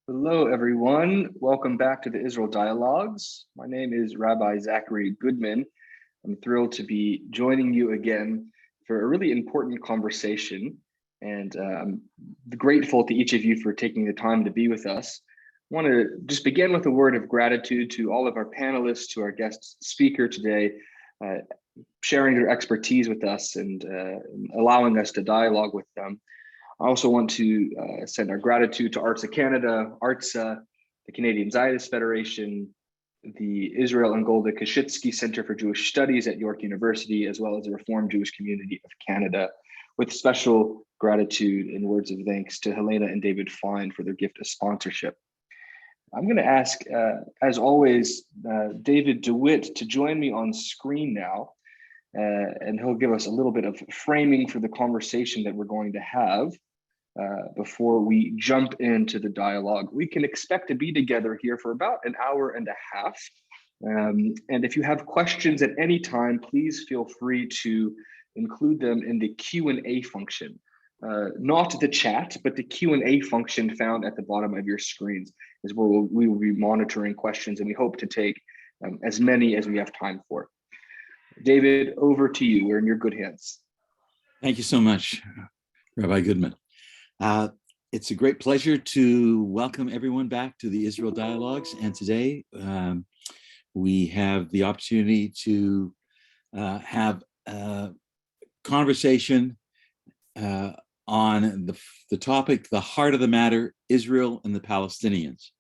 Hello, everyone. Welcome back to the Israel Dialogues. My name is Rabbi Zachary Goodman. I'm thrilled to be joining you again for a really important conversation, and I'm grateful to each of you for taking the time to be with us. I want to just begin with a word of gratitude to all of our panelists, to our guest speaker today, sharing their expertise with us and allowing us to dialogue with them. I also want to send our gratitude to Arts of Canada, ARTSA, the Canadian Zionist Federation, the Israel and Golda Kashitsky Center for Jewish Studies at York University, as well as the Reformed Jewish Community of Canada, with special gratitude and words of thanks to Helena and David Fine for their gift of sponsorship. I'm going to ask, as always, David DeWitt to join me on screen now. And he'll give us a little bit of framing for the conversation that we're going to have before we jump into the dialogue. We can expect to be together here for about an hour and a half. And if you have questions at any time, please feel free to include them in the Q&A function. Not the chat, but the Q&A function found at the bottom of your screens is where we will be monitoring questions, and we hope to take as many as we have time for. David, over to you. We're in your good hands. Thank you so much, Rabbi Goodman. It's a great pleasure to welcome everyone back to the Israel Dialogues. And today we have the opportunity to have a conversation on the topic, the heart of the matter, Israel and the Palestinians.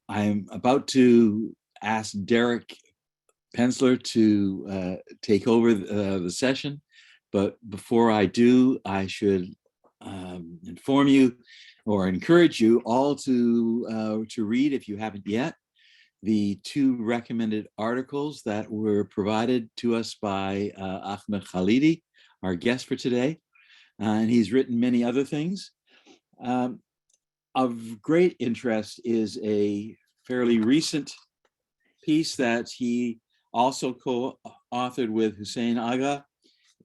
I'm about to ask Derek Pensler to take over the session, but before I do, I should inform you or encourage you all to read, if you haven't yet, the two recommended articles that were provided to us by Ahmed Khalidi, our guest for today, and he's written many other things. Of great interest is a fairly recent piece that he also co-authored with Hussein Agha,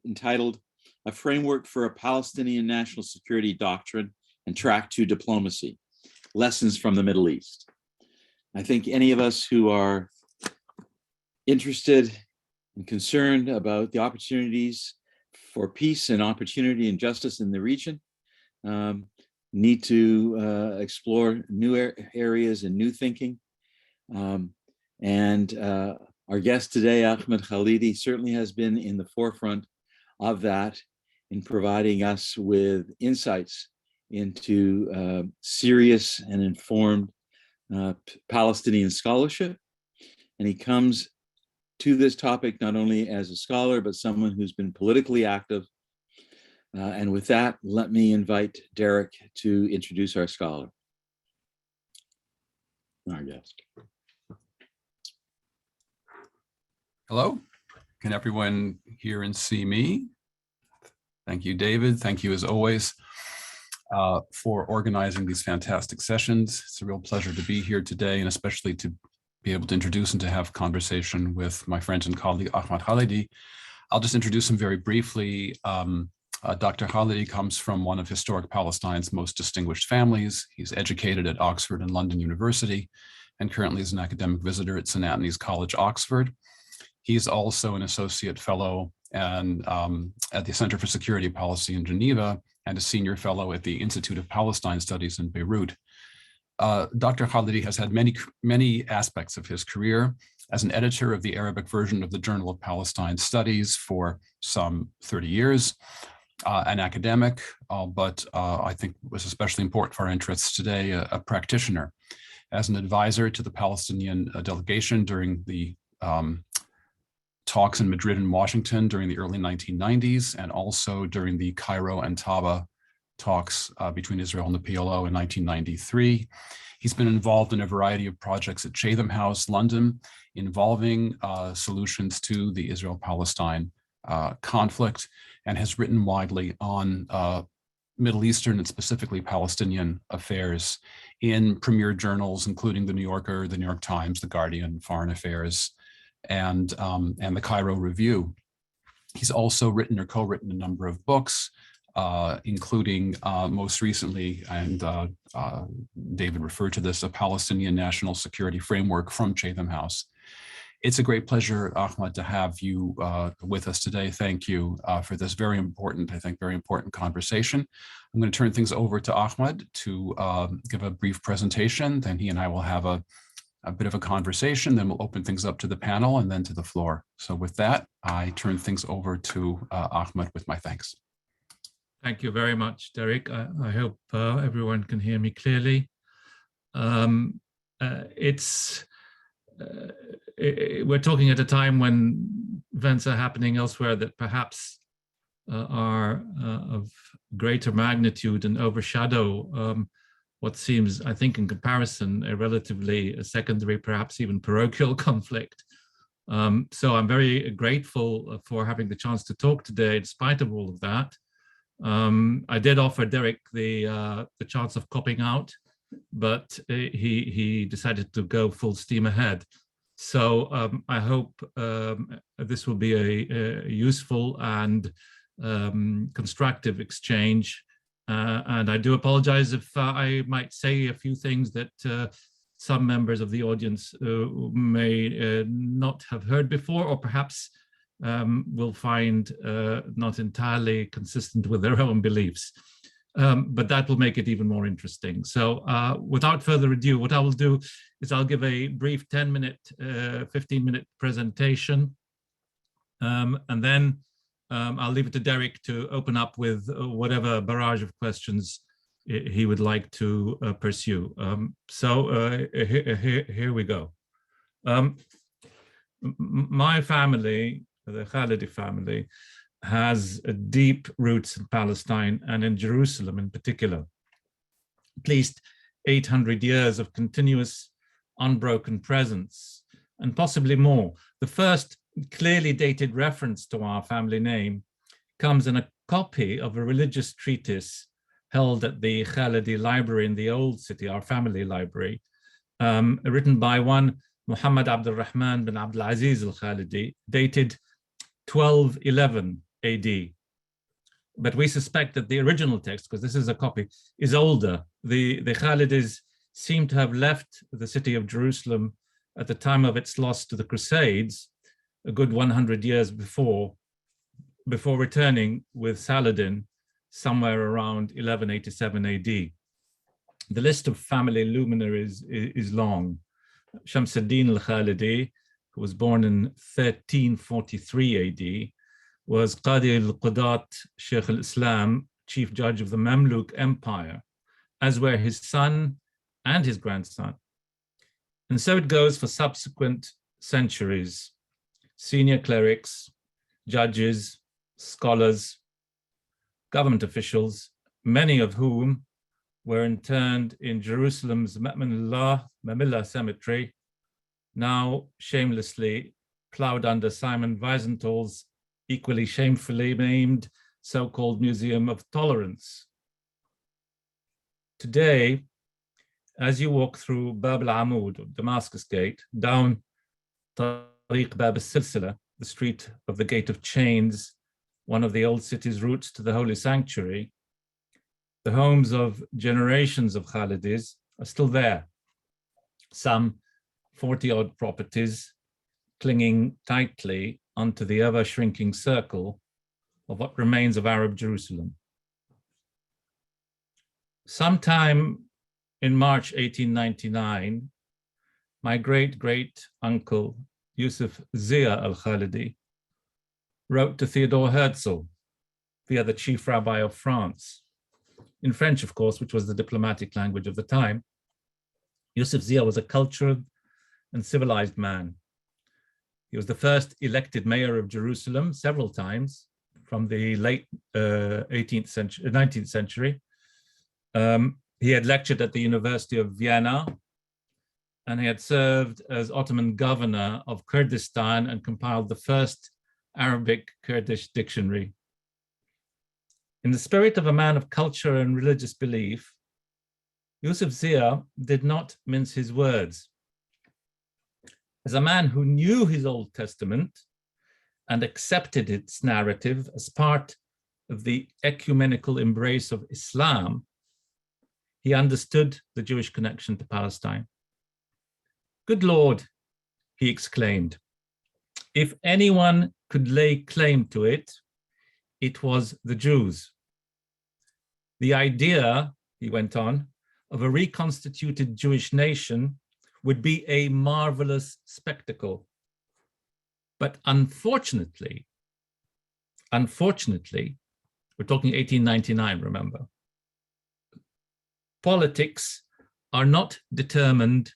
entitled "A Framework for a Palestinian National Security Doctrine and Track to Diplomacy, Lessons from the Middle East." I think any of us who are interested and concerned about the opportunities for peace and opportunity and justice in the region need to explore new areas and new thinking. Our guest today, Ahmed Khalidi, certainly has been in the forefront of that in providing us with insights into serious and informed Palestinian scholarship. And he comes to this topic not only as a scholar, but someone who's been politically active. And with that, let me invite Derek to introduce our scholar, our guest. Hello, can everyone hear and see me? Thank you, David. Thank you, as always, for organizing these fantastic sessions. It's a real pleasure to be here today, and especially to be able to introduce and to have conversation with my friend and colleague, Ahmed Khalidi. I'll just introduce him very briefly. Dr. Khalidi comes from one of historic Palestine's most distinguished families. He's educated at Oxford and London University, and currently is an academic visitor at St. Antony's College, Oxford. He's also an associate fellow and at the Center for Security Policy in Geneva, and a senior fellow at the Institute of Palestine Studies in Beirut. Dr. Khalidi has had many aspects of his career as an editor of the Arabic version of the Journal of Palestine Studies for some 30 years, an academic, but I think was especially important for our interests today, a practitioner. As an advisor to the Palestinian delegation during the talks in Madrid and Washington during the early 1990s, and also during the Cairo and Taba talks between Israel and the PLO in 1993. He's been involved in a variety of projects at Chatham House, London, involving solutions to the Israel-Palestine conflict, and has written widely on Middle Eastern and specifically Palestinian affairs in premier journals, including the New Yorker, the New York Times, the Guardian, Foreign Affairs, and the Cairo Review. He's also written or co-written a number of books, including most recently, and David referred to this, a Palestinian national security framework from Chatham House. It's a great pleasure, Ahmad, to have you with us today. Thank you for this very important, I think, very important conversation. I'm going to turn things over to Ahmad to give a brief presentation. Then he and I will have a bit of a conversation. Then we'll open things up to the panel and then to the floor. So with that, I turn things over to Ahmad with my thanks. Thank you very much, Derek. I hope everyone can hear me clearly. We're talking at a time when events are happening elsewhere that perhaps are of greater magnitude and overshadow what seems, I think, in comparison, a secondary, perhaps even parochial conflict. So I'm very grateful for having the chance to talk today, in spite of all of that. I did offer Derek the chance of copping out, but he decided to go full steam ahead. So I hope this will be a useful and constructive exchange. And I do apologize if I might say a few things that some members of the audience may not have heard before, or perhaps will find not entirely consistent with their own beliefs. But that will make it even more interesting. So without further ado, what I will do is I'll give a brief 15-minute presentation. And then I'll leave it to Derek to open up with whatever barrage of questions he would like to pursue. Here we go. My family, the Khalidi family, has deep roots in Palestine and in Jerusalem in particular. At least 800 years of continuous, unbroken presence, and possibly more. The first clearly dated reference to our family name comes in a copy of a religious treatise held at the Khalidi library in the Old City, our family library, written by one Muhammad Abdul Rahman bin Abdul Aziz al-Khalidi, dated 1211 AD. But we suspect that the original text, because this is a copy, is older. The Khalidis seem to have left the city of Jerusalem at the time of its loss to the Crusades, a good 100 years before returning with Saladin somewhere around 1187 AD. The list of family luminaries is long. Shams ad-Din al-Khalidi, who was born in 1343 AD, was Qadi al-Qudat Sheikh al-Islam, chief judge of the Mamluk Empire, as were his son and his grandson. And so it goes for subsequent centuries. Senior clerics, judges, scholars, government officials, many of whom were interned in Jerusalem's Mamillah cemetery, now shamelessly plowed under Simon Wiesenthal's equally shamefully named so-called Museum of Tolerance. Today, as you walk through Bab al-Amud, or Damascus Gate, down Tariq Bab al-Silsila, the street of the Gate of Chains, one of the old city's routes to the Holy Sanctuary, the homes of generations of Khalidis are still there. Some 40-odd properties clinging tightly onto the ever-shrinking circle of what remains of Arab Jerusalem. Sometime in March 1899, my great-great-uncle, Yusuf Zia al-Khalidi, wrote to Theodore Herzl via the chief rabbi of France, in French, of course, which was the diplomatic language of the time. Yusuf Zia was a cultured and civilized man. He was the first elected mayor of Jerusalem several times from the late 19th century. He had lectured at the University of Vienna, and he had served as Ottoman governor of Kurdistan and compiled the first Arabic Kurdish dictionary. In the spirit of a man of culture and religious belief, Yusuf Zia did not mince his words. As a man who knew his Old Testament and accepted its narrative as part of the ecumenical embrace of Islam, he understood the Jewish connection to Palestine. "Good Lord," he exclaimed, "if anyone could lay claim to it, it was the Jews. The idea," he went on, "of a reconstituted Jewish nation would be a marvelous spectacle. But unfortunately, we're talking 1899, remember, politics are not determined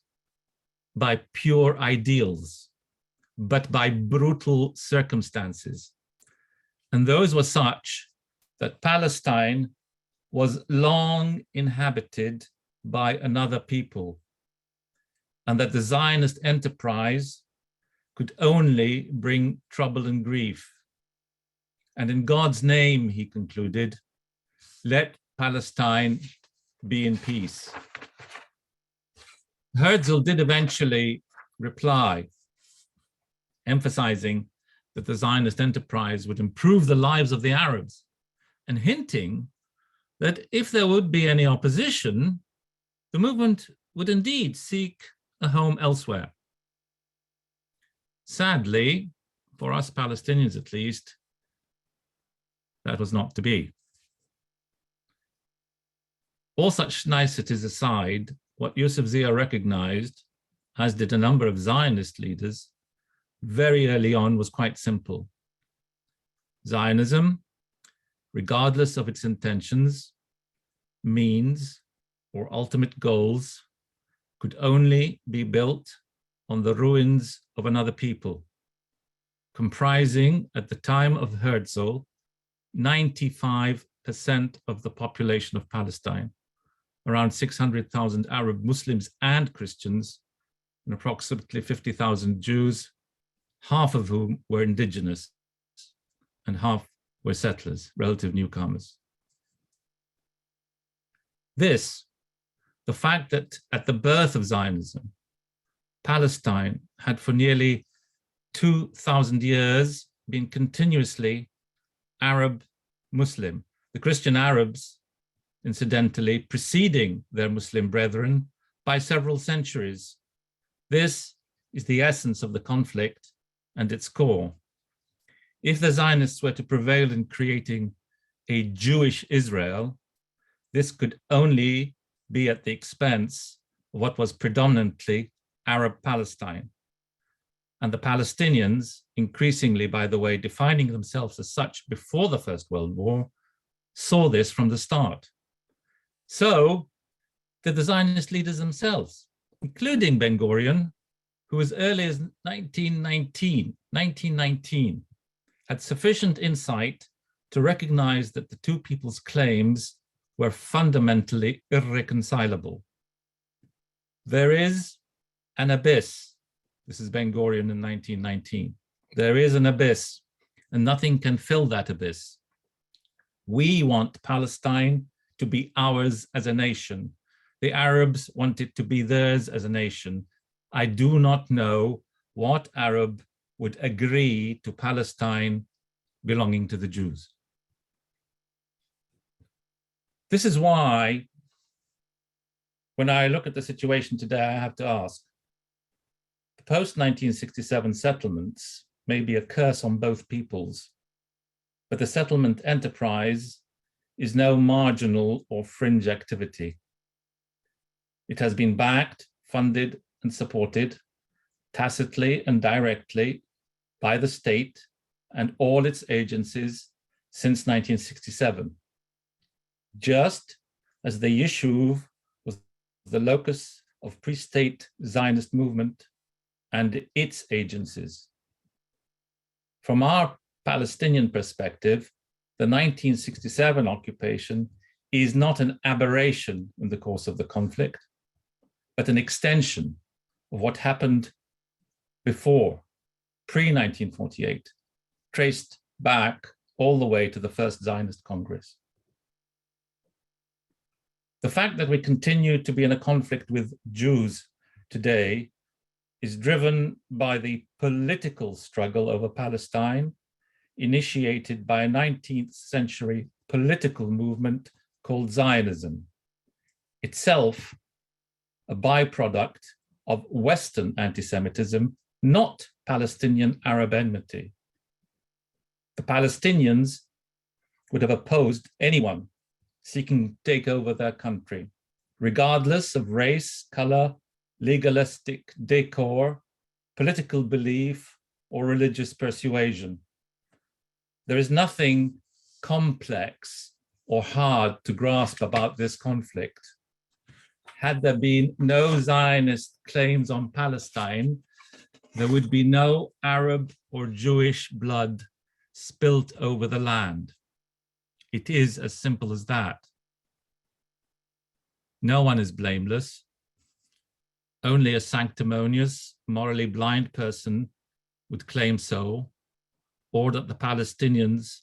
by pure ideals, but by brutal circumstances. And those were such that Palestine was long inhabited by another people, and that the Zionist enterprise could only bring trouble and grief. And in God's name," he concluded, "let Palestine be in peace." Herzl did eventually reply, emphasizing that the Zionist enterprise would improve the lives of the Arabs, and hinting that if there would be any opposition, the movement would indeed seek a home elsewhere. Sadly, for us Palestinians at least, that was not to be. All such niceties aside, what Yusuf Zia recognized, as did a number of Zionist leaders, very early on was quite simple. Zionism, regardless of its intentions, means, or ultimate goals, could only be built on the ruins of another people, comprising, at the time of Herzl, 95% of the population of Palestine, around 600,000 Arab Muslims and Christians, and approximately 50,000 Jews, half of whom were indigenous and half were settlers, relative newcomers. This, the fact that at the birth of Zionism, Palestine had for nearly 2,000 years been continuously Arab Muslim, the Christian Arabs, incidentally, preceding their Muslim brethren by several centuries. This is the essence of the conflict and its core. If the Zionists were to prevail in creating a Jewish Israel, this could only be at the expense of what was predominantly Arab Palestine. And the Palestinians, increasingly, by the way, defining themselves as such before the First World War, saw this from the start. So did the Zionist leaders themselves, including Ben-Gurion, who as early as 1919, had sufficient insight to recognize that the two people's claims were fundamentally irreconcilable. There is an abyss. This is Ben-Gurion in 1919. There is an abyss, and nothing can fill that abyss. We want Palestine to be ours as a nation. The Arabs want it to be theirs as a nation. I do not know what Arab would agree to Palestine belonging to the Jews. This is why, when I look at the situation today, I have to ask, the post-1967 settlements may be a curse on both peoples, but the settlement enterprise is no marginal or fringe activity. It has been backed, funded, and supported tacitly and directly by the state and all its agencies since 1967. Just as the Yishuv was the locus of pre-state Zionist movement and its agencies. From our Palestinian perspective, the 1967 occupation is not an aberration in the course of the conflict, but an extension of what happened before, pre-1948, traced back all the way to the first Zionist Congress. The fact that we continue to be in a conflict with Jews today is driven by the political struggle over Palestine initiated by a 19th century political movement called Zionism, itself a byproduct of Western anti-Semitism, not Palestinian Arab enmity. The Palestinians would have opposed anyone seeking to take over their country, regardless of race, color, legalistic decor, political belief, or religious persuasion. There is nothing complex or hard to grasp about this conflict. Had there been no Zionist claims on Palestine, there would be no Arab or Jewish blood spilt over the land. It is as simple as that. No one is blameless. Only a sanctimonious, morally blind person would claim so, or that the Palestinians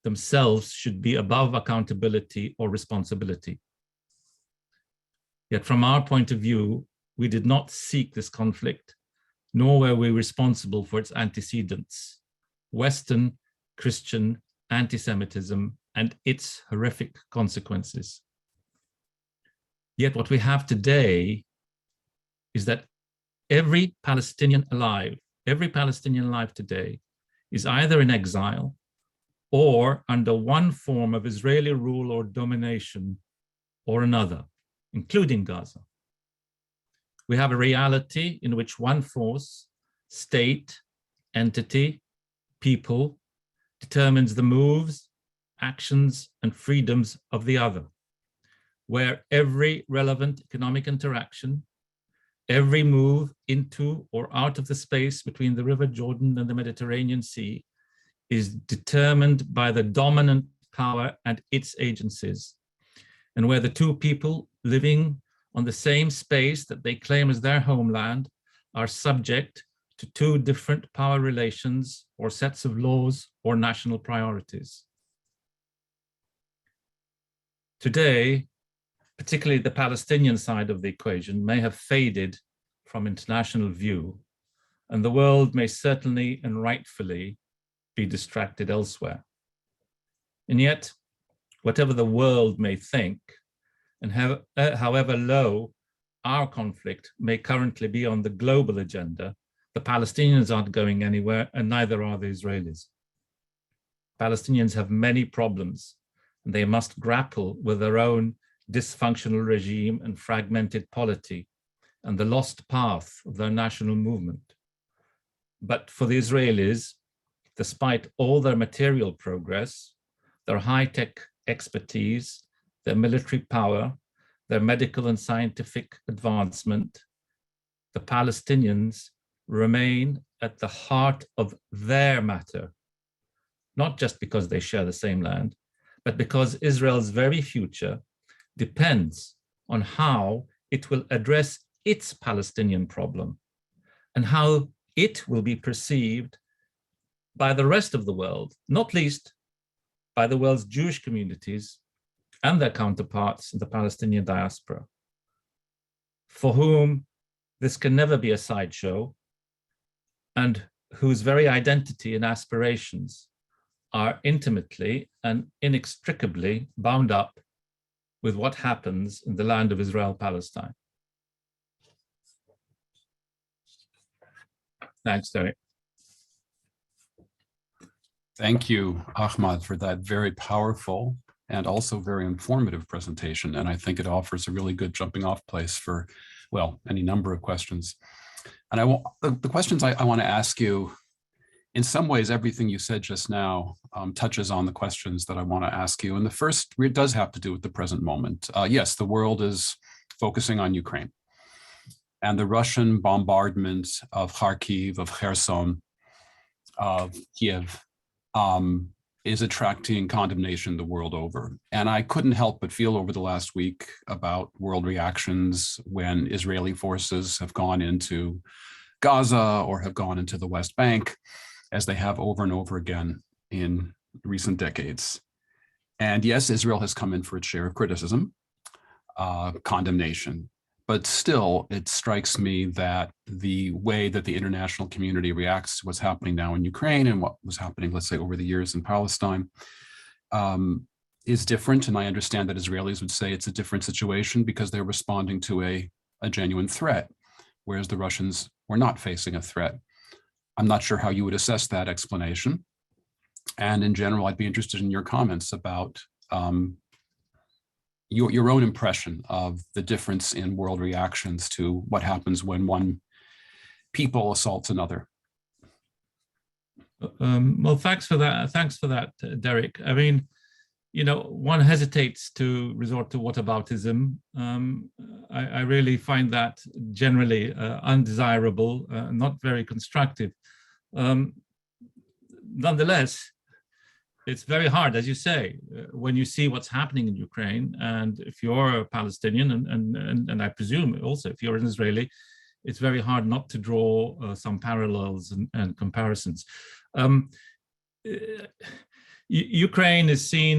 themselves should be above accountability or responsibility. Yet from our point of view, we did not seek this conflict, nor were we responsible for its antecedents, Western Christian anti-Semitism and its horrific consequences. Yet what we have today is that every Palestinian alive today is either in exile or under one form of Israeli rule or domination or another, including Gaza. We have a reality in which one force, state, entity, people, determines the moves, actions, and freedoms of the other, where every relevant economic interaction, every move into or out of the space between the River Jordan and the Mediterranean Sea is determined by the dominant power and its agencies, and where the two people living on the same space that they claim as their homeland are subject to two different power relations or sets of laws or national priorities. Today, particularly the Palestinian side of the equation, may have faded from international view, and the world may certainly and rightfully be distracted elsewhere. And yet, whatever the world may think, and however low our conflict may currently be on the global agenda, the Palestinians aren't going anywhere, and neither are the Israelis. Palestinians have many problems, and they must grapple with their own dysfunctional regime and fragmented polity, and the lost path of their national movement. But for the Israelis, despite all their material progress, their high-tech expertise, their military power, their medical and scientific advancement, the Palestinians remain at the heart of their matter, not just because they share the same land, but because Israel's very future depends on how it will address its Palestinian problem and how it will be perceived by the rest of the world, not least by the world's Jewish communities and their counterparts in the Palestinian diaspora, for whom this can never be a sideshow and whose very identity and aspirations are intimately and inextricably bound up with what happens in the land of Israel-Palestine. Thanks, Derek. Thank you, Ahmad, for that very powerful and also very informative presentation. And I think it offers a really good jumping off place for, well, any number of questions. And the questions I want to ask you, in some ways, everything you said just now touches on the questions that I want to ask you. And the first does have to do with the present moment. Yes, the world is focusing on Ukraine. And the Russian bombardment of Kharkiv, of Kherson, of Kiev, is attracting condemnation the world over. And I couldn't help but feel over the last week about world reactions when Israeli forces have gone into Gaza or have gone into the West Bank, as they have over and over again in recent decades. And yes, Israel has come in for its share of criticism, condemnation. but still, it strikes me that the way that the international community reacts to what's happening now in Ukraine and what was happening, let's say, over the years in Palestine, is different. And I understand that Israelis would say it's a different situation because they're responding to a genuine threat, whereas the Russians were not facing a threat. I'm not sure how you would assess that explanation. And in general, I'd be interested in your comments about your own impression of the difference in world reactions to what happens when one people assaults another. Well, thanks for that. Thanks for that, Derek. I mean, you know, one hesitates to resort to whataboutism. I really find that generally undesirable, not very constructive. Nonetheless, it's very hard, as you say, when you see what's happening in Ukraine, and if you're a Palestinian, and I presume also if you're an Israeli, it's very hard not to draw some parallels and comparisons. Ukraine is seen,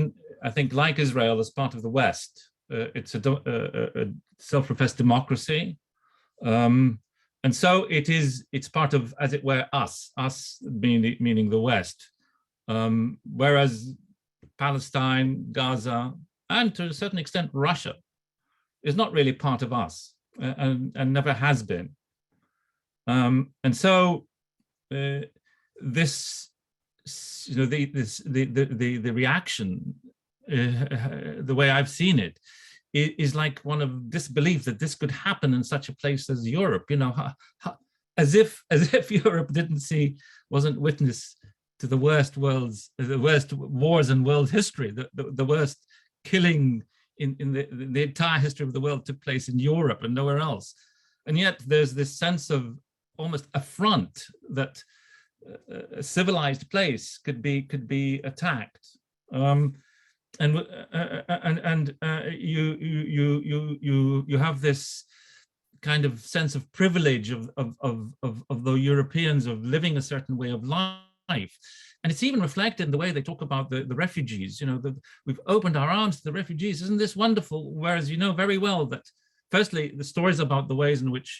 I think, like Israel, as part of the West. It's a self-professed democracy. And so it's part of, as it were, us meaning the West. Whereas Palestine, Gaza, and to a certain extent, Russia is not really part of us and never has been. And so this, you know, the reaction, the way I've seen it, is like one of disbelief that this could happen in such a place as Europe. You know, as if Europe wasn't witness to the worst wars in world history, the worst killing in the entire history of the world took place in Europe and nowhere else. And yet there's this sense of almost affront that a civilized place could be attacked. You have this kind of sense of privilege of the Europeans of living a certain way of life. And it's even reflected in the way they talk about the refugees. You know, we've opened our arms to the refugees. Isn't this wonderful? Whereas you know very well that, firstly, the stories about the ways in which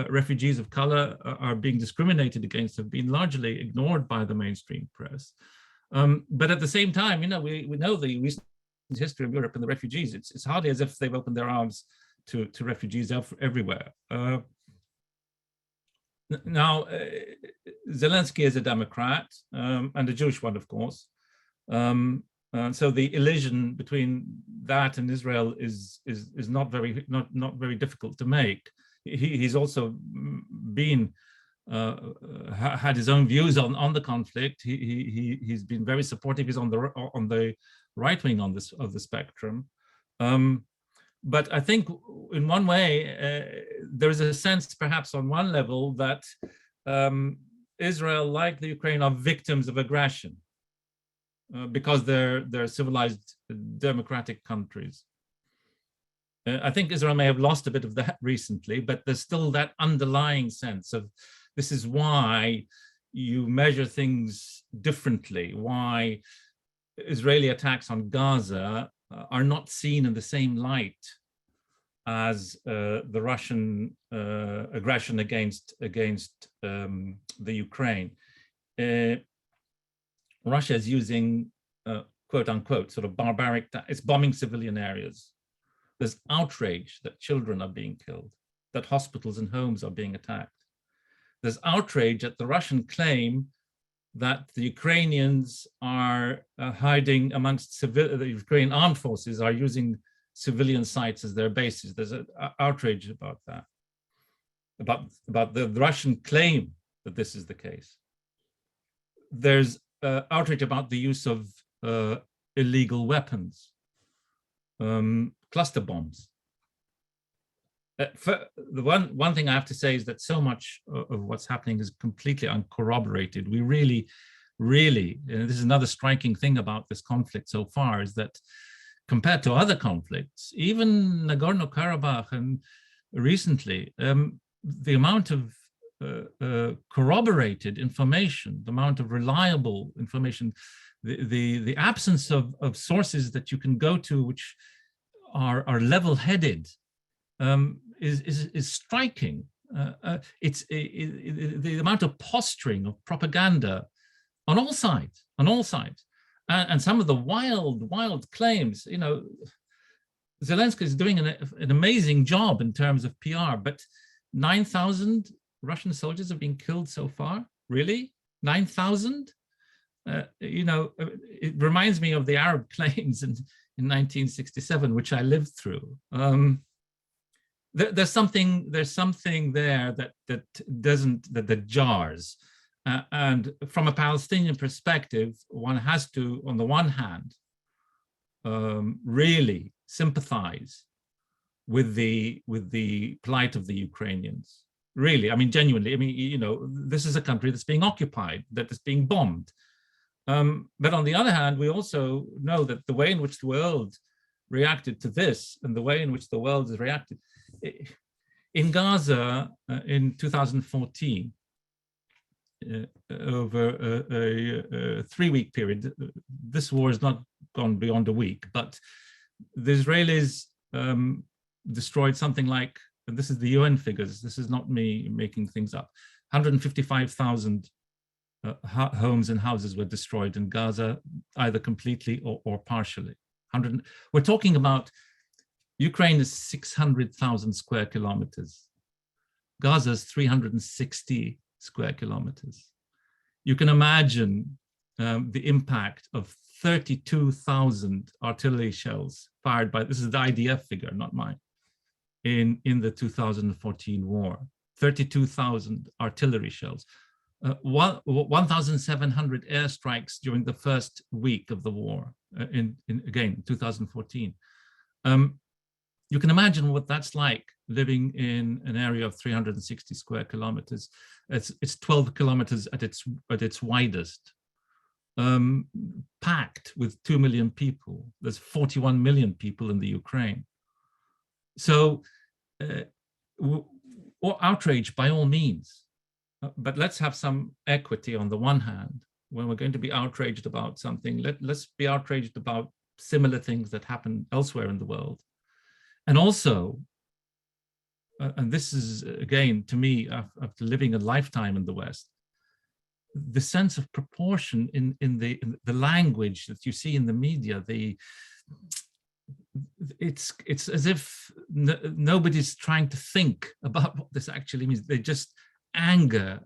refugees of color are being discriminated against have been largely ignored by the mainstream press. But at the same time, you know, we know the recent history of Europe and the refugees. It's hardly as if they've opened their arms to refugees everywhere. Now, Zelensky is a Democrat and a Jewish one, of course. So the elision between that and Israel is not very difficult to make. He's also been had his own views on the conflict. He's been very supportive. He's on the right wing of the spectrum. But I think in one way, there is a sense perhaps on one level that Israel, like the Ukraine, are victims of aggression because they're civilized democratic countries. I think Israel may have lost a bit of that recently, but there's still that underlying sense of this is why you measure things differently, why Israeli attacks on Gaza are not seen in the same light as the Russian aggression against the Ukraine. Russia is using quote unquote sort of barbaric, it's bombing civilian areas. There's outrage that children are being killed, that hospitals and homes are being attacked. There's outrage at the Russian claim that the Ukrainians are hiding amongst the Ukrainian armed forces are using civilian sites as their bases. There's an outrage about that, about the Russian claim that this is the case. There's outrage about the use of illegal weapons, cluster bombs. The one thing I have to say is that so much of what's happening is completely uncorroborated. We really, and this is another striking thing about this conflict so far, is that compared to other conflicts, even Nagorno-Karabakh and recently, the amount of corroborated information, the amount of reliable information, the absence of sources that you can go to which are level-headed, is striking. It's the amount of posturing of propaganda on all sides, and some of the wild claims. You know, Zelensky is doing an amazing job in terms of PR, but 9,000 Russian soldiers have been killed so far. Really, 9,000? You know, it reminds me of the Arab claims in 1967, which I lived through. There's something there that jars, and from a Palestinian perspective, one has to, on the one hand, really sympathize with the plight of the Ukrainians. Really, I mean, genuinely. I mean, you know, this is a country that's being occupied, that is being bombed. But on the other hand, we also know that the way in which the world reacted to this and the way in which the world has reacted in Gaza in 2014, over a 3-week period. This war has not gone beyond a week, but the Israelis destroyed something like, and this is the UN figures, this is not me making things up, 155,000 homes and houses were destroyed in Gaza, either completely or partially. We're talking about, Ukraine is 600,000 square kilometers. Gaza is 360 square kilometers. You can imagine the impact of 32,000 artillery shells fired by, this is the IDF figure, not mine, in the 2014 war. 32,000 artillery shells. 1,700 airstrikes during the first week of the war, again, 2014. You can imagine what that's like living in an area of 360 square kilometers. It's 12 kilometers at its widest, packed with 2 million people. There's 41 million people in the Ukraine. So, outrage by all means. But let's have some equity on the one hand. When we're going to be outraged about something, let's be outraged about similar things that happen elsewhere in the world. And also, and this is, again, to me, after living a lifetime in the West, the sense of proportion in the language that you see in the media, it's as if nobody's trying to think about what this actually means. They just anger,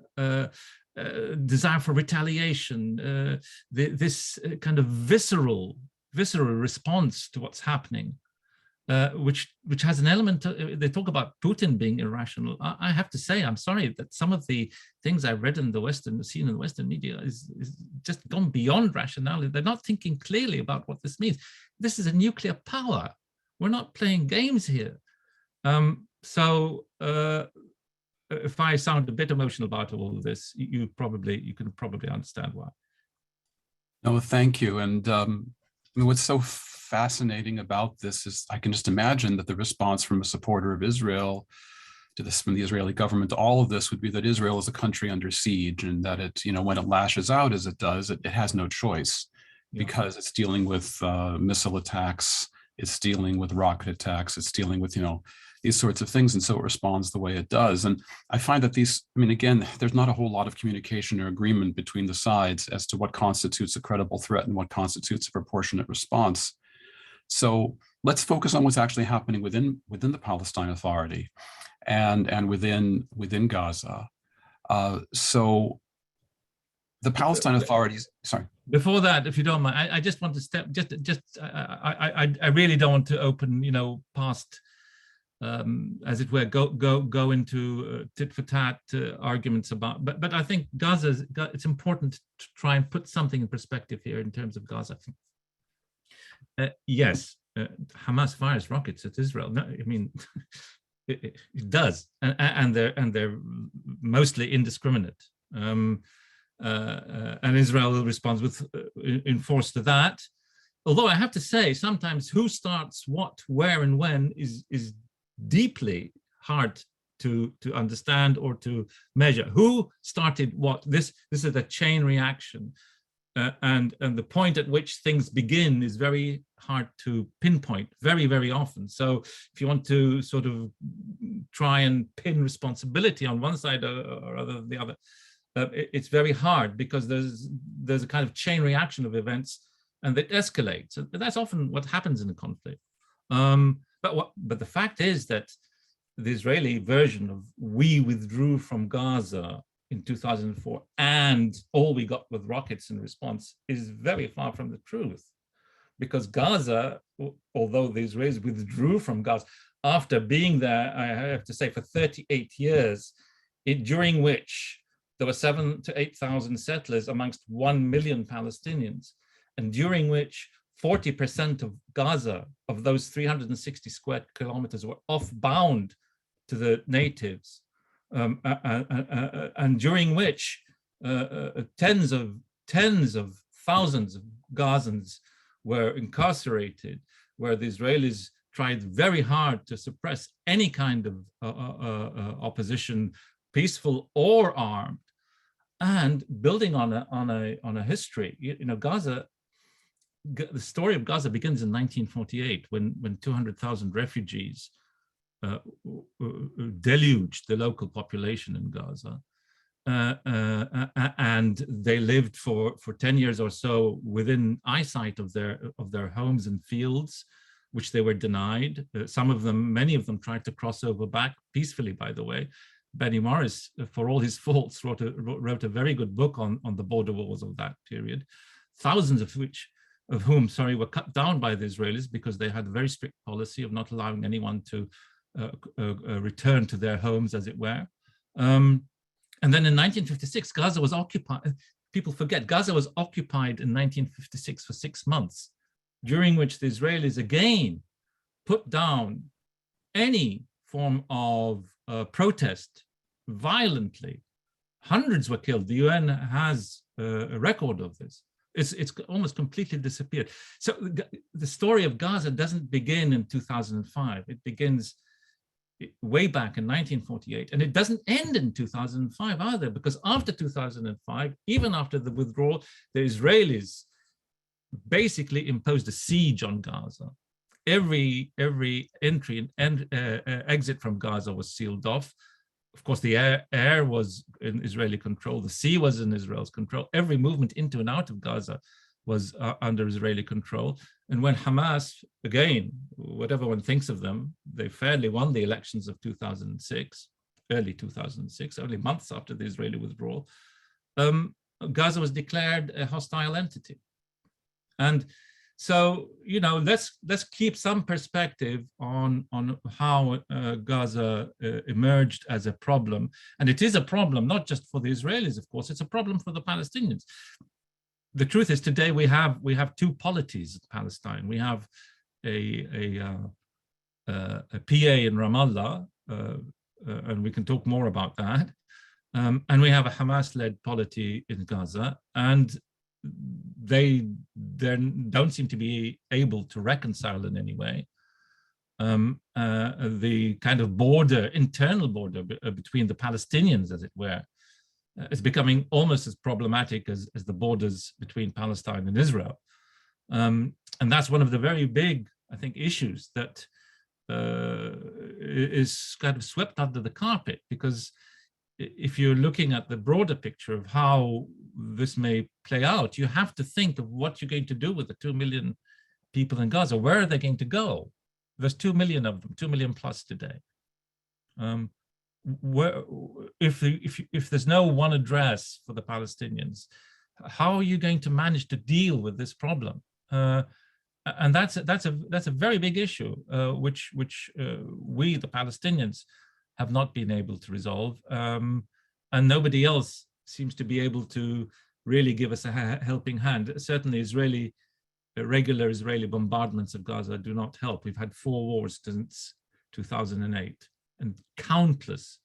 desire for retaliation, this kind of visceral response to what's happening, which has an element. They talk about Putin being irrational. I have to say, I'm sorry that some of the things I've read in the seen in the Western media is just gone beyond rationality. They're not thinking clearly about what this means. This is a nuclear power. We're not playing games here. If I sound a bit emotional about all of this, you can probably understand why. No, thank you. And I mean, what's so fascinating about this is I can just imagine that the response from a supporter of Israel to this, from the Israeli government, to all of this would be that Israel is a country under siege, and that it, when it lashes out as it does, it has no choice, because it's dealing with missile attacks, it's dealing with rocket attacks, it's dealing with, these sorts of things. And so it responds the way it does. And I find that again, there's not a whole lot of communication or agreement between the sides as to what constitutes a credible threat and what constitutes a proportionate response. So let's focus on what's actually happening within the Palestine Authority and within Gaza. So the Palestine authorities, sorry. Before that, if you don't mind, I just want to step, I really don't want to open, past, as it were, go into tit for tat arguments about, but I think it's important to try and put something in perspective here in terms of Gaza. Yes, Hamas fires rockets at Israel. No, I mean, it does, and they're mostly indiscriminate. And Israel responds with in force to that. Although I have to say, sometimes who starts what, where, and when is deeply hard to understand or to measure. Who started what? This is a chain reaction, and the point at which things begin is very hard to pinpoint very, very often. So if you want to sort of try and pin responsibility on one side or other than the other, it's very hard, because there's a kind of chain reaction of events, and it escalates. And that's often what happens in a conflict. But the fact is that the Israeli version of "we withdrew from Gaza in 2004 and all we got with rockets in response" is very far from the truth, because Gaza, although the Israelis withdrew from Gaza after being there, I have to say, for 38 years, during which there were 7,000 to 8,000 settlers amongst 1 million Palestinians, and during which 40% of Gaza, of those 360 square kilometers, were off-bound to the natives, and during which tens of thousands of Gazans were incarcerated, where the Israelis tried very hard to suppress any kind of opposition, peaceful or armed. And building on a history, Gaza, the story of Gaza begins in 1948, when 200,000 refugees deluged the local population in Gaza, and they lived for 10 years or so within eyesight of their homes and fields, which they were denied. Many of them tried to cross over back peacefully, by the way. Benny Morris, for all his faults, wrote a very good book on the border wars of that period, thousands of whom were cut down by the Israelis because they had a very strict policy of not allowing anyone to return to their homes, as it were. And then in 1956, Gaza was occupied. People forget, Gaza was occupied in 1956 for 6 months, during which the Israelis again put down any form of protest violently. Hundreds were killed. The UN has a record of this. It's almost completely disappeared. So the story of Gaza doesn't begin in 2005. It begins way back in 1948, and it doesn't end in 2005 either, because after 2005, even after the withdrawal, the Israelis basically imposed a siege on Gaza. Every entry and exit from Gaza was sealed off. Of course, the air was in Israeli control. The sea was in Israel's control. Every movement into and out of Gaza was under Israeli control. And when Hamas, again, whatever one thinks of them, they fairly won the elections of 2006, early 2006, only months after the Israeli withdrawal, Gaza was declared a hostile entity. And so, let's keep some perspective on how Gaza emerged as a problem. And it is a problem, not just for the Israelis, of course, it's a problem for the Palestinians. The truth is, today we have two polities in Palestine. We have a PA in Ramallah, and we can talk more about that. And we have a Hamas-led polity in Gaza, and they don't seem to be able to reconcile in any way. The kind of internal border between the Palestinians, as it were, is becoming almost as problematic as the borders between Palestine and Israel. And that's one of the very big, I think, issues that is kind of swept under the carpet, because if you're looking at the broader picture of how this may play out, you have to think of what you're going to do with the 2 million people in Gaza. Where are they going to go? There's 2 million of them, 2 million plus today. If there's no one address for the Palestinians, how are you going to manage to deal with this problem? And that's a very big issue, which we, the Palestinians, have not been able to resolve, and nobody else seems to be able to really give us a helping hand. Certainly, regular Israeli bombardments of Gaza do not help. We've had 4 wars since 2008, and countless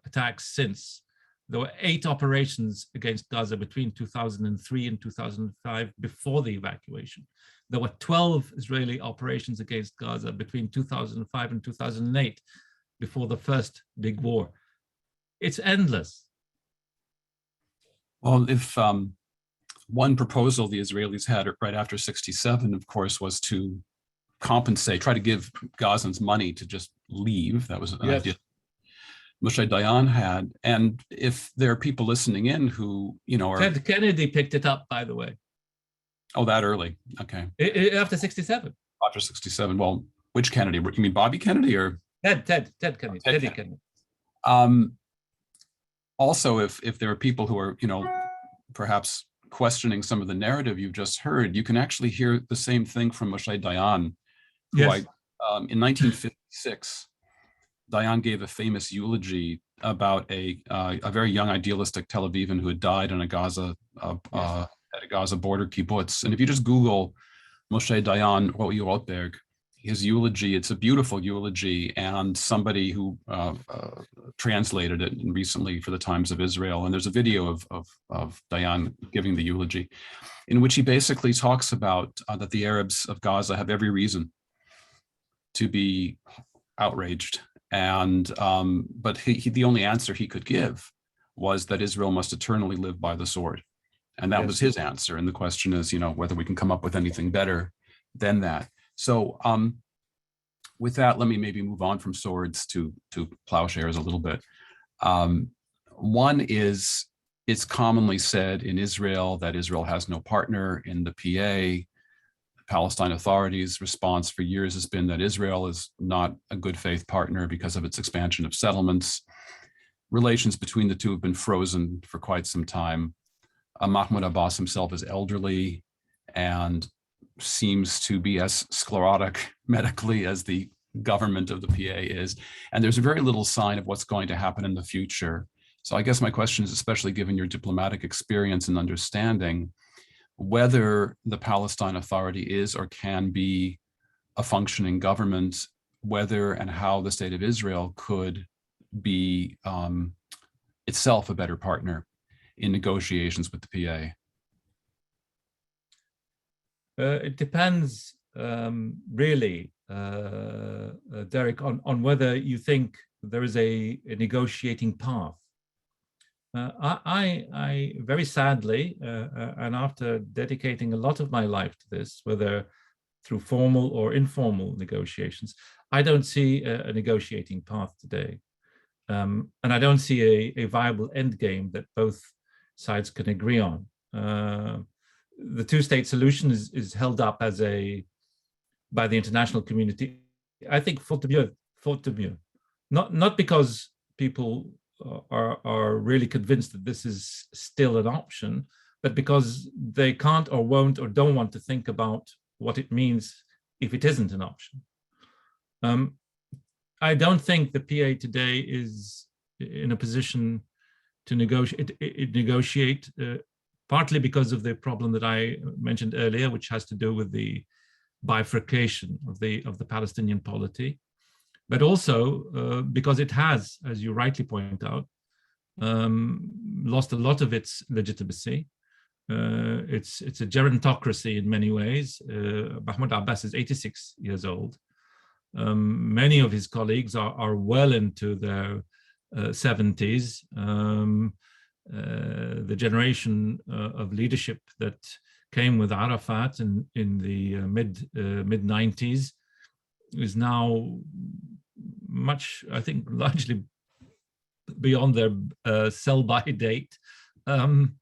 attacks since. There were 8 operations against Gaza between 2003 and 2005 before the evacuation. There were 12 Israeli operations against Gaza between 2005 and 2008 before the first big war. It's endless. Well, if one proposal the Israelis had right after 67, of course, was to compensate, try to give Gazans money to just leave. That was an Yes. idea Moshe Dayan had. And if there are people listening in who, are Ted Kennedy picked it up, by the way, that early. Okay. after 67. After 67. Well, which Kennedy? You mean Bobby Kennedy or? Ted Kennedy. Ted Teddy Kennedy. Kennedy. Also, if there are people who are, perhaps questioning some of the narrative you've just heard, you can actually hear the same thing from Moshe Dayan, who Yes. in 1956, Dayan gave a famous eulogy about a very young idealistic Tel Avivan who had died on a Gaza at a Gaza border kibbutz. And if you just Google Moshe Dayan Rotberg, his eulogy, it's a beautiful eulogy, and somebody who translated it recently for the Times of Israel. And there's a video of Dayan giving the eulogy, in which he basically talks about that the Arabs of Gaza have every reason to be outraged. And but the only answer he could give was that Israel must eternally live by the sword. And that was his answer. And the question is, whether we can come up with anything better than that. So with that, let me maybe move on from swords to plowshares a little bit. One is, it's commonly said in Israel that Israel has no partner in the PA. Palestine Authority's response for years has been that Israel is not a good faith partner because of its expansion of settlements. Relations between the two have been frozen for quite some time. Mahmoud Abbas himself is elderly and seems to be as sclerotic medically as the government of the PA is. And there's very little sign of what's going to happen in the future. So I guess my question is, especially given your diplomatic experience and understanding, whether the Palestine Authority is or can be a functioning government, whether and how the state of Israel could be itself a better partner in negotiations with the PA. It depends really, Derek, on whether you think there is a negotiating path. I very sadly, and after dedicating a lot of my life to this, whether through formal or informal negotiations, I don't see a negotiating path today. And I don't see a viable endgame that both sides can agree on. The two-state solution is held up as by the international community, I think, faute de mieux. Not because people are really convinced that this is still an option, but because they can't or won't or don't want to think about what it means if it isn't an option. I don't think the PA today is in a position to negotiate, partly because of the problem that I mentioned earlier, which has to do with the bifurcation of the Palestinian polity, but also because it has, as you rightly point out, lost a lot of its legitimacy. It's a gerontocracy in many ways. Mahmoud Abbas is 86 years old. Many of his colleagues are well into their 70s. The generation of leadership that came with Arafat in the mid 90s is now much, I think, largely beyond their sell-by date, and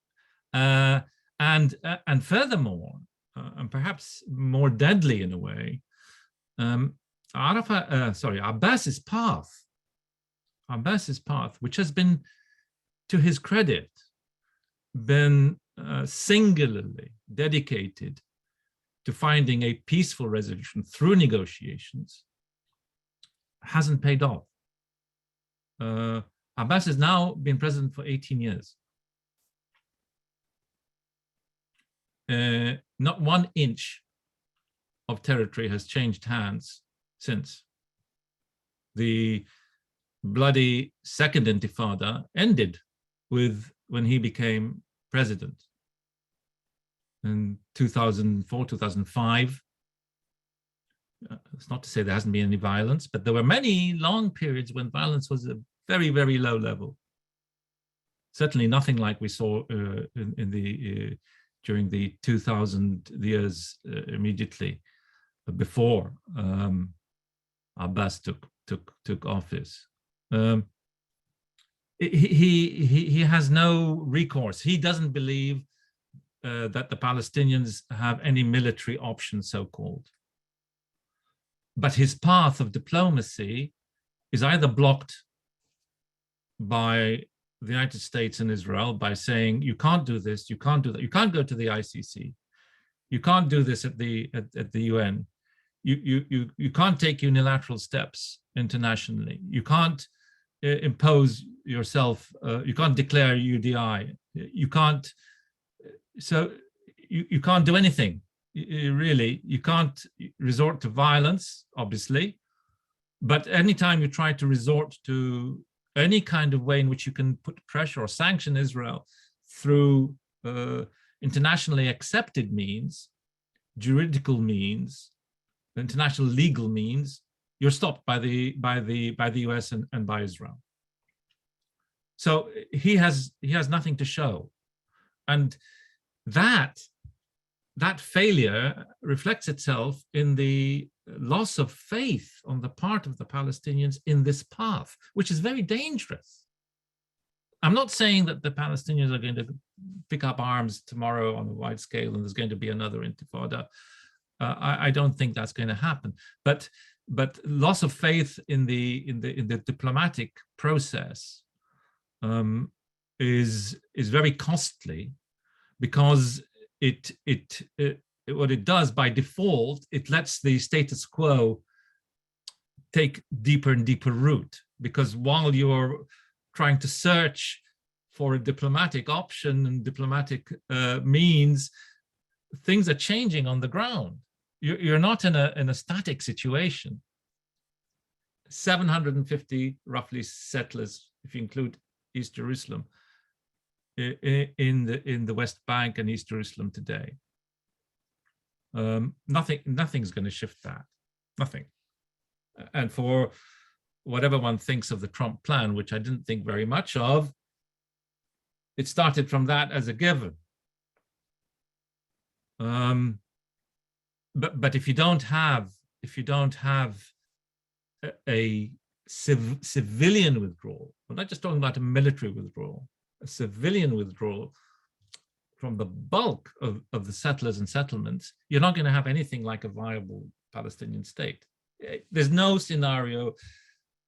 furthermore, and perhaps more deadly in a way, Abbas's path, which has been, to his credit, been singularly dedicated to finding a peaceful resolution through negotiations, hasn't paid off. Abbas has now been president for 18 years. Not 1 inch of territory has changed hands since. The bloody second intifada ended with when he became president in 2004, 2005. It's not to say there hasn't been any violence, but there were many long periods when violence was a very, very low level. Certainly nothing like we saw during the 2000 years immediately before Abbas took office. He has no recourse. He doesn't believe that the Palestinians have any military option, so-called. But his path of diplomacy is either blocked by the United States and Israel by saying, you can't do this, you can't do that, you can't go to the ICC, you can't do this at the UN, you can't take unilateral steps internationally, you can't impose yourself, you can't declare UDI, you can't, so you can't do anything, really. You can't resort to violence, obviously, but anytime you try to resort to any kind of way in which you can put pressure or sanction Israel through internationally accepted means, juridical means, international legal means, you're stopped by the US and by Israel. So he has nothing to show, and that failure reflects itself in the loss of faith on the part of the Palestinians in this path, which is very dangerous. I'm not saying that the Palestinians are going to pick up arms tomorrow on a wide scale and there's going to be another intifada. I don't think that's going to happen. But loss of faith in the diplomatic process is very costly, because what it does by default, it lets the status quo take deeper and deeper root, because while you're trying to search for a diplomatic option and diplomatic means, things are changing on the ground. You're not in a static situation. 750 roughly settlers, if you include East Jerusalem, in the West Bank and East Jerusalem today. Nothing's going to shift that, nothing. And for whatever one thinks of the Trump plan, which I didn't think very much of, it started from that as a given. But if you don't have a civilian withdrawal, we're not just talking about a military withdrawal, a civilian withdrawal from the bulk of the settlers and settlements, you're not going to have anything like a viable Palestinian state. There's no scenario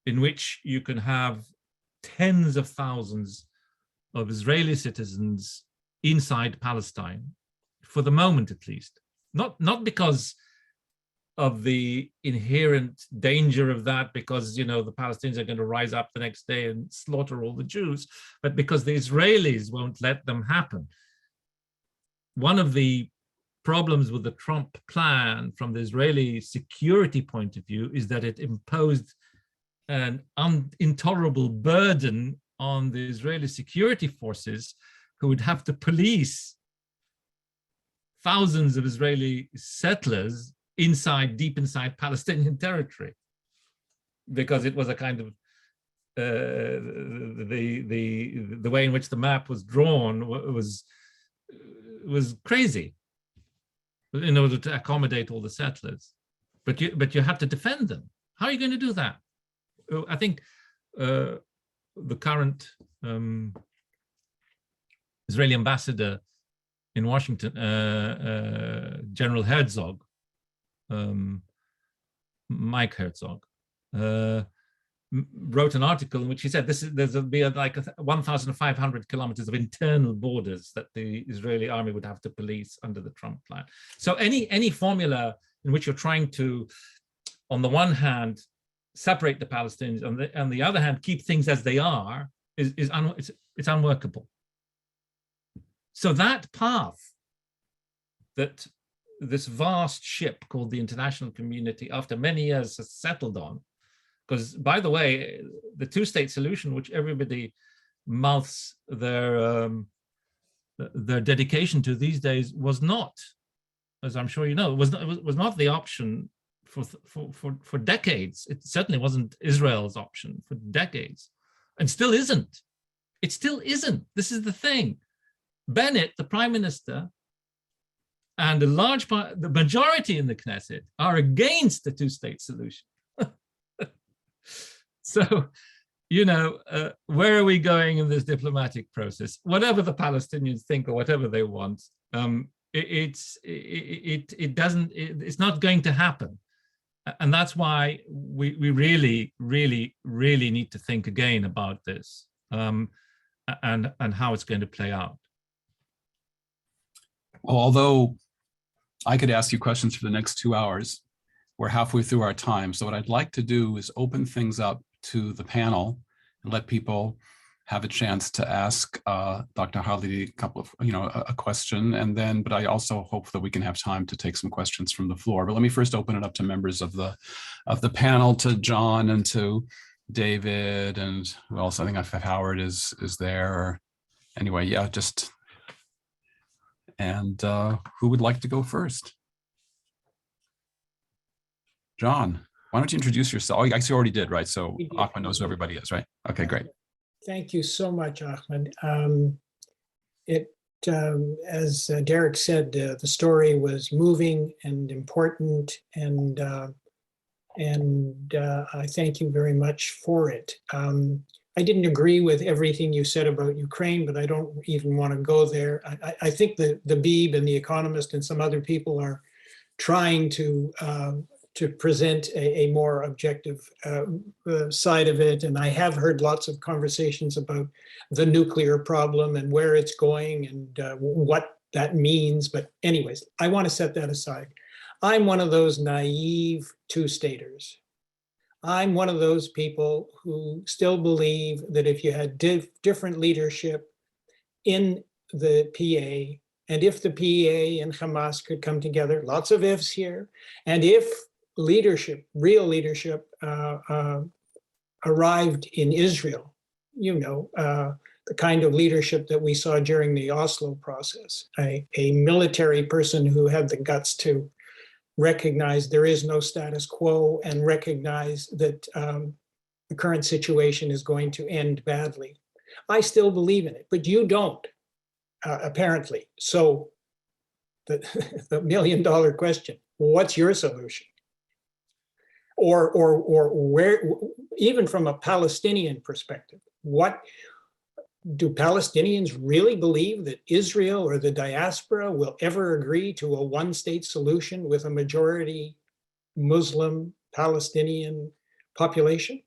in which you can have tens of thousands of Israeli citizens inside Palestine, for the moment at least. Not because of the inherent danger of that, because, you know, the Palestinians are going to rise up the next day and slaughter all the Jews, but because the Israelis won't let them happen. One of the problems with the Trump plan from the Israeli security point of view is that it imposed an intolerable burden on the Israeli security forces, who would have to police thousands of Israeli settlers deep inside Palestinian territory, because it was a kind of the way in which the map was drawn was crazy in order to accommodate all the settlers. But you have to defend them. How are you going to do that? I think the current Israeli ambassador in Washington, General Herzog, Mike Herzog, wrote an article in which he said there'll be like 1,500 kilometers of internal borders that the Israeli army would have to police under the Trump plan. So any formula in which you're trying to, on the one hand, separate the Palestinians, on the other hand, keep things as they are, it's unworkable. So that path that this vast ship called the international community, after many years, has settled on, because, by the way, the two-state solution, which everybody mouths their dedication to these days, was not, as I'm sure you know, was not the option for decades. It certainly wasn't Israel's option for decades, and still isn't. It still isn't. This is the thing. Bennett, the prime minister, And a large part, the majority in the Knesset are against the two-state solution. So, you know, where are we going in this diplomatic process? Whatever the Palestinians think or whatever they want, it's not going to happen. And that's why we really, really, really need to think again about this and how it's going to play out. Well, although I could ask you questions for the next 2 hours, we're halfway through our time. So what I'd like to do is open things up to the panel and let people have a chance to ask Dr. Harley a question, and then, but I also hope that we can have time to take some questions from the floor. But let me first open it up to members of the panel, to John and to David, and who else? I think I've had Howard is there. Or, anyway, yeah, just, and who would like to go first? John, why don't you introduce yourself? Oh, I guess you already did, right? So Ahmed knows who everybody is, right? Okay, great. Thank you so much, Ahmed. As Derek said, the story was moving and important, and I thank you very much for it. I didn't agree with everything you said about Ukraine, but I don't even want to go there. I think the Beeb and the Economist and some other people are trying to present a more objective side of it. And I have heard lots of conversations about the nuclear problem and where it's going and what that means. But anyways, I want to set that aside. I'm one of those naive two-staters. I'm one of those people who still believe that if you had different leadership in the PA, and if the PA and Hamas could come together, lots of ifs here, and if leadership, real leadership, arrived in Israel, you know, the kind of leadership that we saw during the Oslo process, a military person who had the guts to recognize there is no status quo and recognize that the current situation is going to end badly. I still believe in it, but you don't, apparently. So the $1 million question, what's your solution? Or where, even from a Palestinian perspective, what do Palestinians really believe that Israel or the diaspora will ever agree to a one-state solution with a majority Muslim Palestinian population?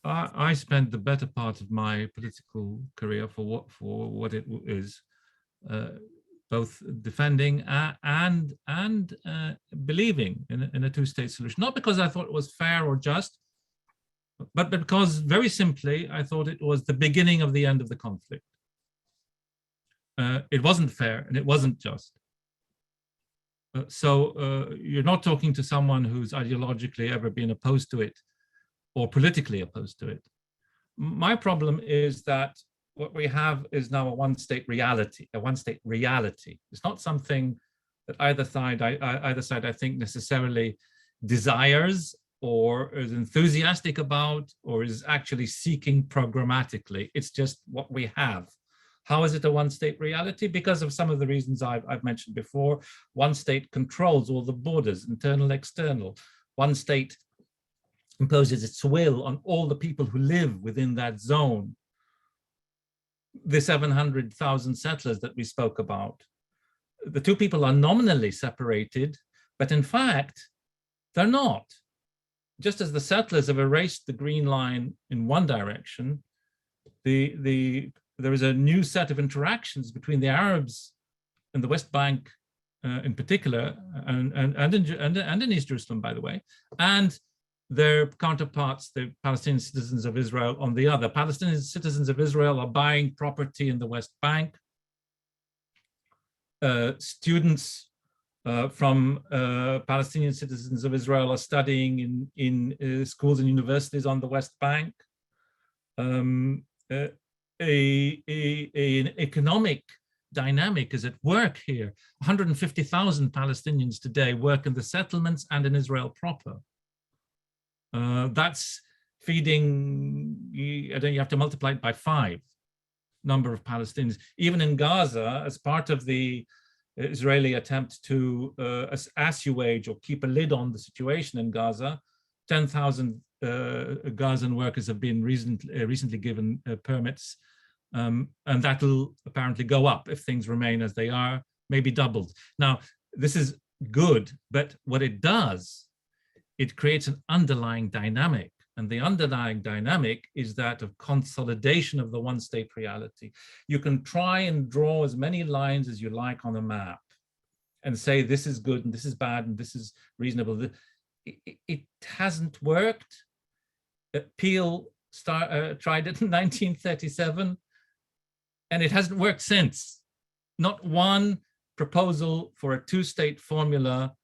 I spent the better part of my political career for what it is, both defending and believing in a two-state solution. Not because I thought it was fair or just, but because very simply, I thought it was the beginning of the end of the conflict. It wasn't fair and it wasn't just. So you're not talking to someone who's ideologically ever been opposed to it or politically opposed to it. My problem is that what we have is now a one-state reality, It's not something that either side I think necessarily desires or is enthusiastic about or is actually seeking programmatically. It's just what we have. How is it a one-state reality? Because of some of the reasons I've mentioned before. One state controls all the borders, internal, external. One state imposes its will on all the people who live within that zone. The 700,000 settlers that we spoke about. The two people are nominally separated, but in fact, they're not. Just as the settlers have erased the green line in one direction, there is a new set of interactions between the Arabs and the West Bank in particular, and in East Jerusalem, by the way, and their counterparts, the Palestinian citizens of Israel, on the other. Palestinian citizens of Israel are buying property in the West Bank. Students from Palestinian citizens of Israel are studying in schools and universities on the West Bank. An economic dynamic is at work here. 150,000 Palestinians today work in the settlements and in Israel proper. That's feeding, you have to multiply it by 5 number of Palestinians. Even in Gaza, as part of the Israeli attempt to assuage or keep a lid on the situation in Gaza. 10,000 Gazan workers have been recently given permits, and that'll apparently go up if things remain as they are, maybe doubled. Now, this is good, but what it does, it creates an underlying dynamic. And the underlying dynamic is that of consolidation of the one-state reality. You can try and draw as many lines as you like on a map and say this is good and this is bad and this is reasonable. It hasn't worked. Peel tried it in 1937, and it hasn't worked since. Not one proposal for a two-state formula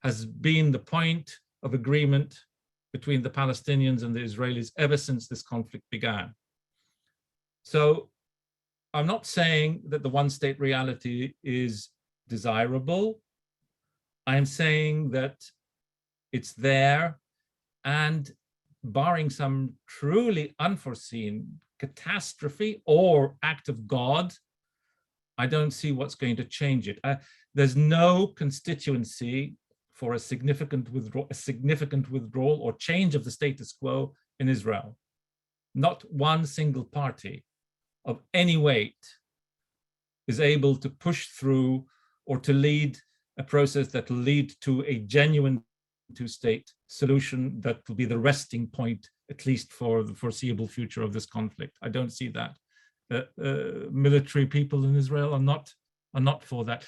has been the point of agreement between the Palestinians and the Israelis ever since this conflict began. So I'm not saying that the one-state reality is desirable. I'm saying that it's there, and barring some truly unforeseen catastrophe or act of God, I don't see what's going to change it. There's no constituency for a significant withdrawal or change of the status quo in Israel. Not one single party of any weight is able to push through or to lead a process that will lead to a genuine two-state solution that will be the resting point, at least for the foreseeable future of this conflict. I don't see that. Military people in Israel are not for that.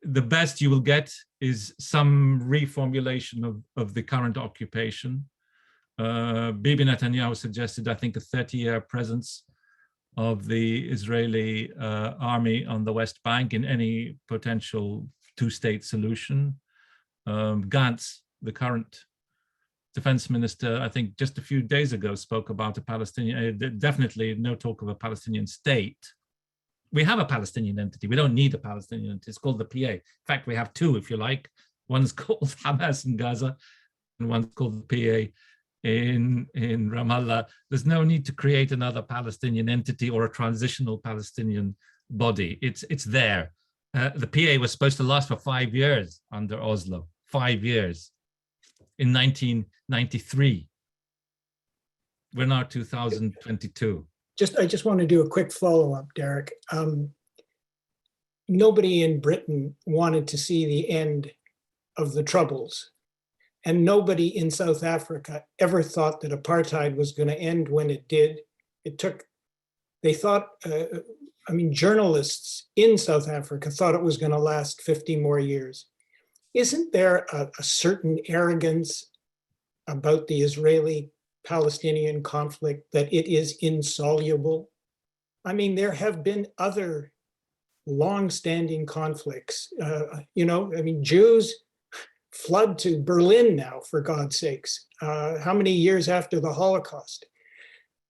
The best you will get is some reformulation of the current occupation. Bibi Netanyahu suggested, I think, a 30-year presence of the Israeli army on the West Bank in any potential two-state solution. Gantz, the current defense minister, I think just a few days ago spoke about a Palestinian, definitely no talk of a Palestinian state. We have a Palestinian entity. We don't need a Palestinian entity. It's called the PA. In fact, we have two, if you like. One's called Hamas in Gaza, and one's called the PA in Ramallah. There's no need to create another Palestinian entity or a transitional Palestinian body. It's there. The PA was supposed to last for 5 years under Oslo, 5 years. In 1993. We're now 2022. I just want to do a quick follow-up, Derek. Nobody in Britain wanted to see the end of the Troubles. And nobody in South Africa ever thought that apartheid was going to end when it did. Journalists in South Africa thought it was going to last 50 more years. Isn't there a certain arrogance about the Israeli-Palestinian conflict that it is insoluble? I mean, there have been other long-standing conflicts. Jews flood to Berlin now, for God's sakes. How many years after the Holocaust?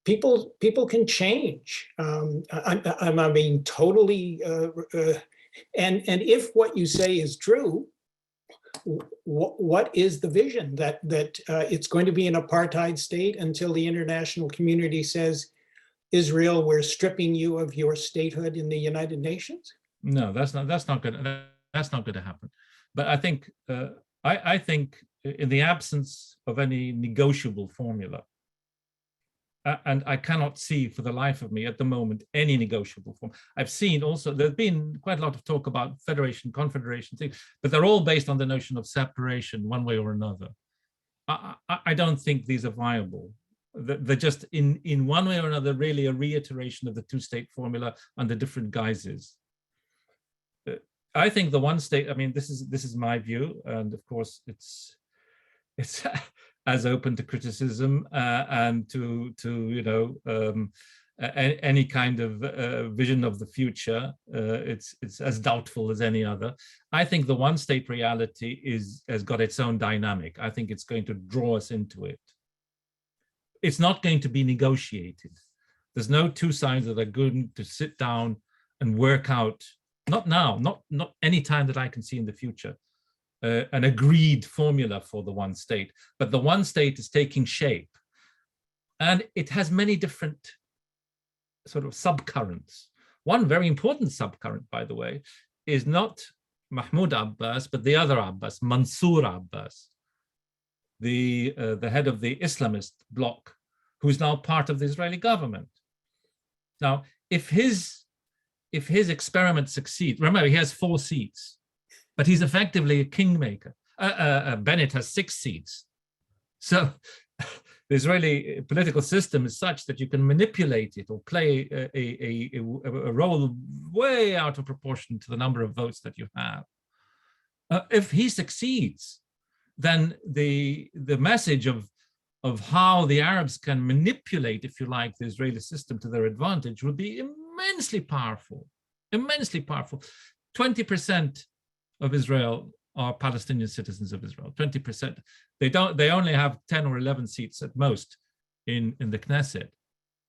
People can change. Totally. And if what you say is true, what is the vision? That it's going to be an apartheid state until the international community says, Israel, we're stripping you of your statehood in the United Nations? No, that's not going to happen. But I think I think in the absence of any negotiable formula, and I cannot see for the life of me at the moment any negotiable form. I've seen also, there's been quite a lot of talk about federation, confederation things, but they're all based on the notion of separation one way or another. I don't think these are viable. They're just in one way or another really a reiteration of the two-state formula under different guises. I think the one state, I mean, this is my view, and of course it's as open to criticism and to any kind of vision of the future. It's as doubtful as any other. I think the one state reality has got its own dynamic. I think it's going to draw us into it. It's not going to be negotiated. There's no two sides that are going to sit down and work out, not now, not any time that I can see in the future, an agreed formula for the one state, but the one state is taking shape. And it has many different sort of subcurrents. One very important subcurrent, by the way, is not Mahmoud Abbas, but the other Abbas, Mansour Abbas, the head of the Islamist bloc, who's now part of the Israeli government. Now, if his experiment succeeds, remember he has 4 seats, but he's effectively a kingmaker. Bennett has 6 seats. So the Israeli political system is such that you can manipulate it or play a role way out of proportion to the number of votes that you have. If he succeeds, then the message of how the Arabs can manipulate, if you like, the Israeli system to their advantage would be immensely powerful, immensely powerful. 20% of Israel are Palestinian citizens of Israel, 20%. They only have 10 or 11 seats at most in the Knesset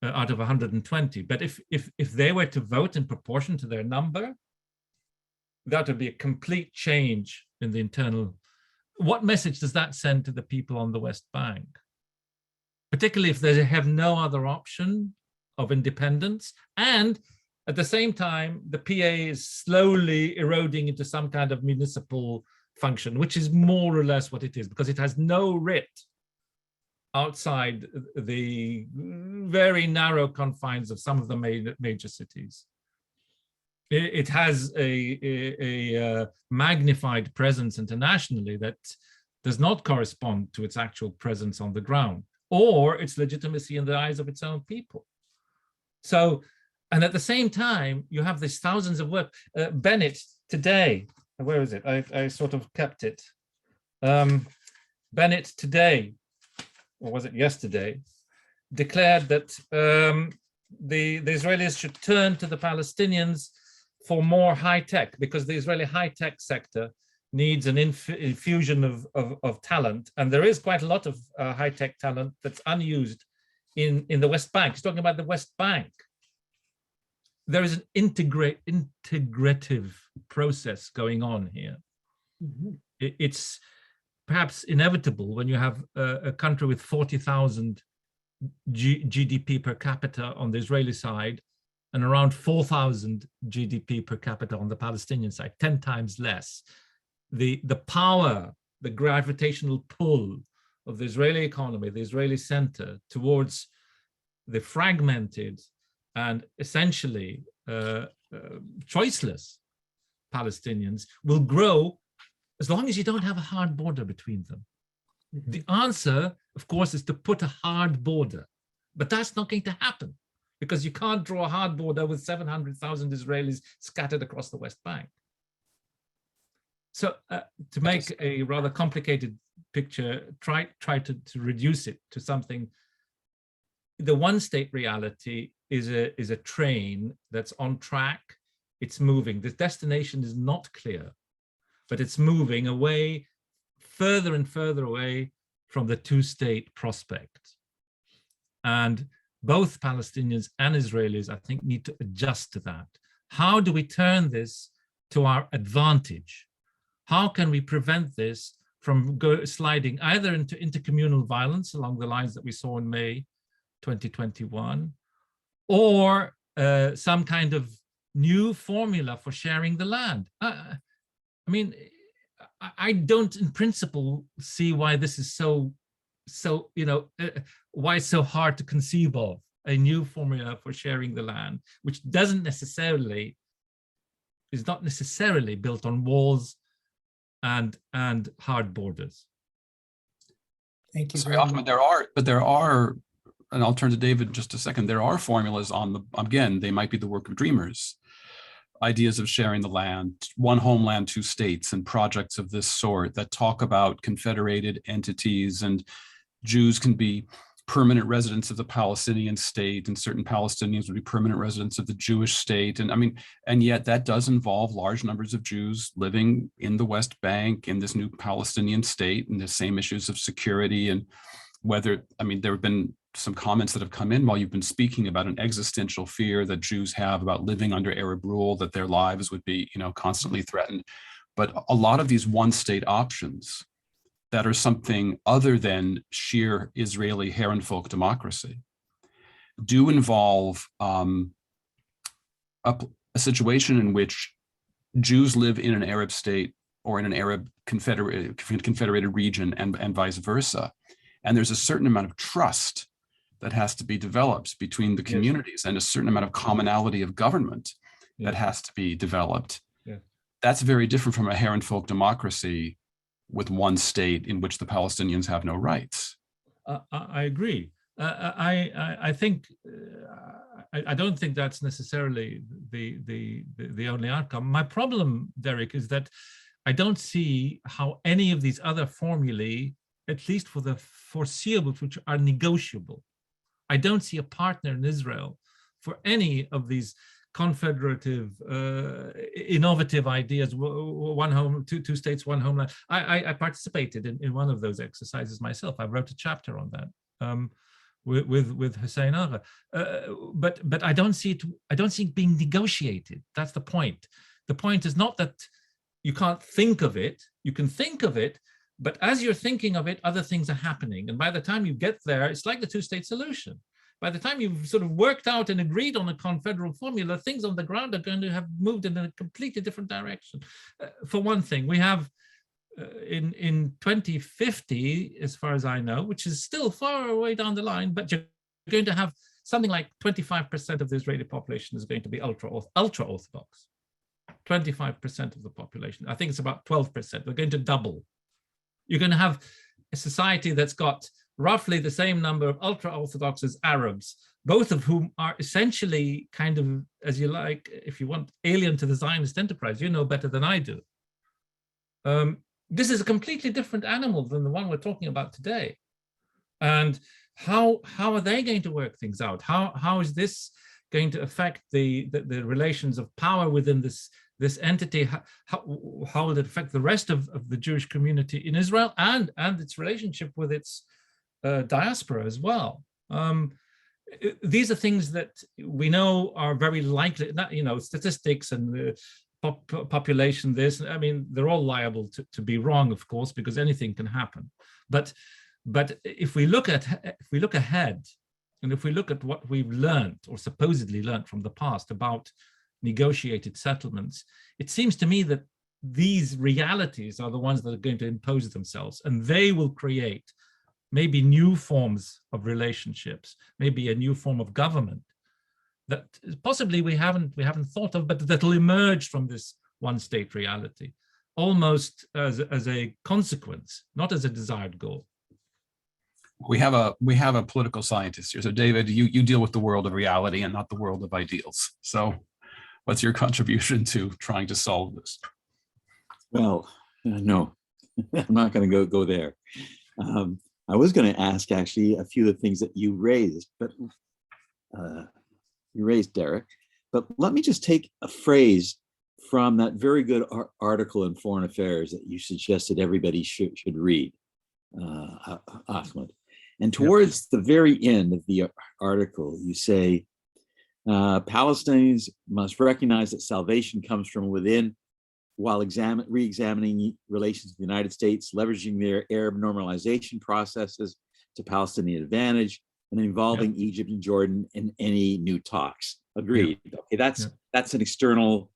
out of 120. But if they were to vote in proportion to their number, that would be a complete change in the internal. What message does that send to the people on the West Bank? Particularly if they have no other option of independence, and at the same time, the PA is slowly eroding into some kind of municipal function, which is more or less what it is, because it has no writ outside the very narrow confines of some of the major cities. It has a magnified presence internationally that does not correspond to its actual presence on the ground, or its legitimacy in the eyes of its own people. So, and at the same time, you have these thousands of work. Bennett today, where is it? I sort of kept it. Bennett today, or was it yesterday, declared that the Israelis should turn to the Palestinians for more high tech, because the Israeli high tech sector needs an infusion of talent. And there is quite a lot of high tech talent that's unused in the West Bank. He's talking about the West Bank. There is an integrative process going on here. Mm-hmm. It's perhaps inevitable when you have a country with 40,000 GDP per capita on the Israeli side and around 4,000 GDP per capita on the Palestinian side, 10 times less. The power, the gravitational pull of the Israeli economy, the Israeli center towards the fragmented and essentially choiceless Palestinians will grow as long as you don't have a hard border between them. The answer, of course, is to put a hard border, but that's not going to happen because you can't draw a hard border with 700,000 Israelis scattered across the West Bank. So to make a rather complicated picture, try to reduce it to something. The one-state reality is a train that's on track. It's moving. The destination is not clear, but it's moving away, further and further away from the two-state prospect. And both Palestinians and Israelis, I think, need to adjust to that. How do we turn this to our advantage? How can we prevent this from sliding either into intercommunal violence along the lines that we saw in May 2021, or some kind of new formula for sharing the land? I mean, I don't in principle see why this is why it's so hard to conceive of a new formula for sharing the land, which is not necessarily built on walls and hard borders. Thank you. Sorry, Ahmed, there are, and I'll turn to David in just a second. There are formulas again, they might be the work of dreamers. Ideas of sharing the land, one homeland, two states, and projects of this sort that talk about confederated entities, and Jews can be permanent residents of the Palestinian state, and certain Palestinians would be permanent residents of the Jewish state. And yet that does involve large numbers of Jews living in the West Bank, in this new Palestinian state, and the same issues of security and whether, there have been some comments that have come in while you've been speaking about an existential fear that Jews have about living under Arab rule, that their lives would be, constantly threatened. But a lot of these one-state options that are something other than sheer Israeli Herrenvolk democracy do involve a situation in which Jews live in an Arab state or in an Arab confederated region and vice versa. And there's a certain amount of trust that has to be developed between the communities, and a certain amount of commonality of government that has to be developed. That's very different from a Herrenvolk democracy with one state in which the Palestinians have no rights. I agree. I think I don't think that's necessarily the only outcome. My problem, Derek, is that I don't see how any of these other formulae, at least for the foreseeable future, are negotiable. I don't see a partner in Israel for any of these confederative, innovative ideas. One home, two states, one homeland. I participated in one of those exercises myself. I wrote a chapter on that with Hussein Agha. But I don't see it. I don't see it being negotiated. That's the point. The point is not that you can't think of it. You can think of it, but as you're thinking of it, other things are happening. And by the time you get there, it's like the two-state solution. By the time you've sort of worked out and agreed on a confederal formula, things on the ground are going to have moved in a completely different direction. For one thing, we have in 2050, as far as I know, which is still far away down the line, but you're going to have something like 25% of the Israeli population is going to be ultra-Orthodox. 25% of the population. I think it's about 12%. We're going to double. You're going to have a society that's got roughly the same number of ultra-Orthodox as Arabs, both of whom are essentially kind of, as you like, if you want, alien to the Zionist enterprise. You know better than I do. This is a completely different animal than the one we're talking about today. And how are they going to work things out? How is this going to affect the relations of power within this entity? How will it affect the rest of the Jewish community in Israel and its relationship with its diaspora as well? These are things that we know are very likely, statistics and population, this, I mean, they're all liable to be wrong, of course, because anything can happen. But if we look ahead, and if we look at what we've learned or supposedly learned from the past about negotiated settlements, it seems to me that these realities are the ones that are going to impose themselves, and they will create maybe new forms of relationships, maybe a new form of government that possibly we haven't thought of, but that will emerge from this one-state reality, almost as a consequence, not as a desired goal. We have a political scientist here. So David, you deal with the world of reality and not the world of ideals. So what's your contribution to trying to solve this? Well, no, I'm not going to go there. I was going to ask actually a few of the things that you raised, but Derek. But let me just take a phrase from that very good article in Foreign Affairs that you suggested everybody should read, Ahmed. And towards the very end of the article, you say, Palestinians must recognize that salvation comes from within while re-examining relations with the United States, leveraging their Arab normalization processes to Palestinian advantage, and involving Egypt and Jordan in any new talks. Agreed. Okay, that's an external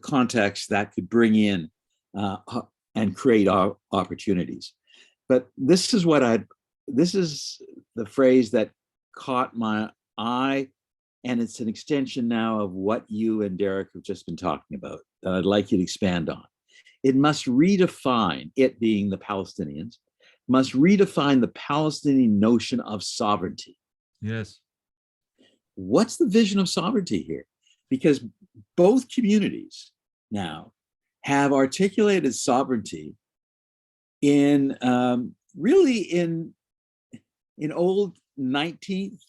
context that could bring in and create opportunities. But this is the phrase that caught my eye, and it's an extension now of what you and Derek have just been talking about that I'd like you to expand on. It must redefine, it being the Palestinians, must redefine the Palestinian notion of sovereignty. Yes. What's the vision of sovereignty here? Because both communities now have articulated sovereignty in really in old 19th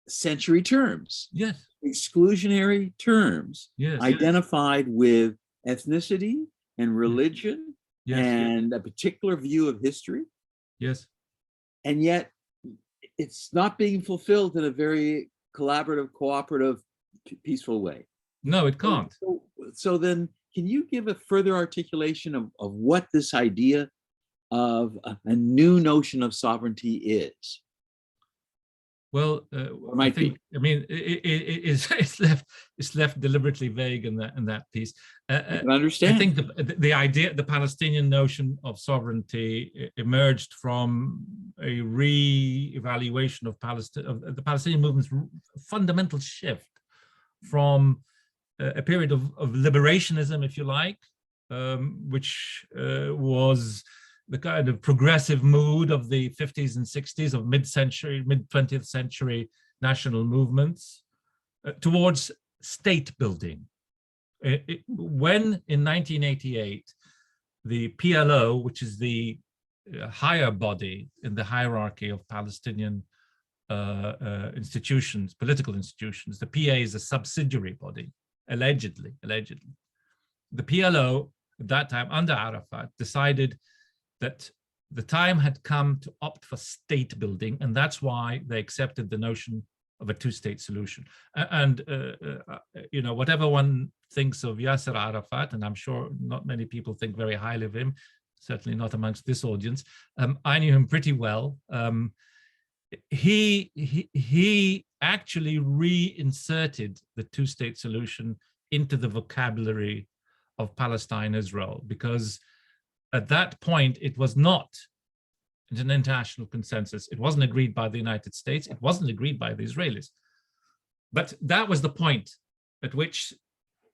century terms. Yes. Exclusionary terms, yes, identified with ethnicity and religion and a particular view of history. Yes. And yet it's not being fulfilled in a very collaborative, cooperative, peaceful way. No, it can't. So then can you give a further articulation of what this idea of a new notion of sovereignty is? Well, might be. I mean, it's left deliberately vague in that piece. I can understand. I think the idea, the Palestinian notion of sovereignty emerged from a re-evaluation of the Palestinian movement's fundamental shift from a period of liberationism, if you like, which was the kind of progressive mood of the 50s and 60s of mid-20th century national movements towards state building. When in 1988, the PLO, which is the higher body in the hierarchy of Palestinian institutions, political institutions, the PA is a subsidiary body, allegedly. The PLO at that time under Arafat decided that the time had come to opt for state building, and that's why they accepted the notion of a two-state solution. And you know, whatever one thinks of Yasser Arafat, and I'm sure not many people think very highly of him, certainly not amongst this audience. I knew him pretty well. He actually reinserted the two-state solution into the vocabulary of Palestine-Israel, because at that point, it was not an international consensus. It wasn't agreed by the United States. It wasn't agreed by the Israelis. But that was the point at which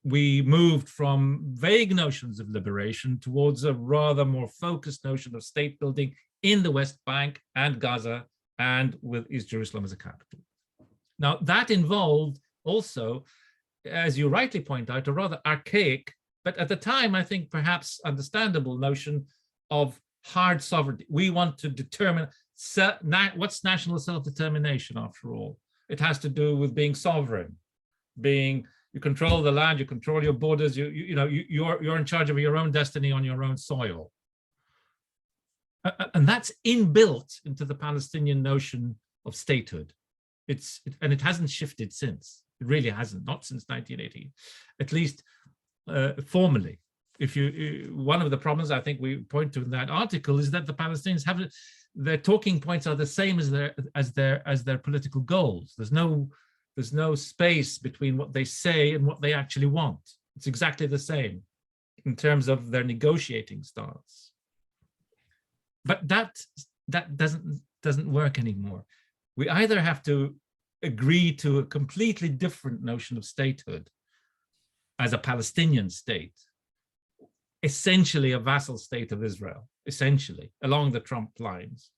we moved from vague notions of liberation towards a rather more focused notion of state building in the West Bank and Gaza, and with East Jerusalem as a capital. Now, that involved also, as you rightly point out, a rather archaic, but at the time, I think perhaps understandable notion of hard sovereignty. We want to determine what's national self-determination after all. It has to do with being sovereign, you control the land, you control your borders, you're in charge of your own destiny on your own soil. And that's inbuilt into the Palestinian notion of statehood. And it hasn't shifted since. It really hasn't, not since 1980, at least formally. One of the problems I think we point to in that article is that the Palestinians have their talking points are the same as their political goals. There's no space between what they say and what they actually want. It's exactly the same in terms of their negotiating stance. But that doesn't work anymore. We either have to agree to a completely different notion of statehood as a Palestinian state, essentially a vassal state of Israel, essentially, along the Trump lines,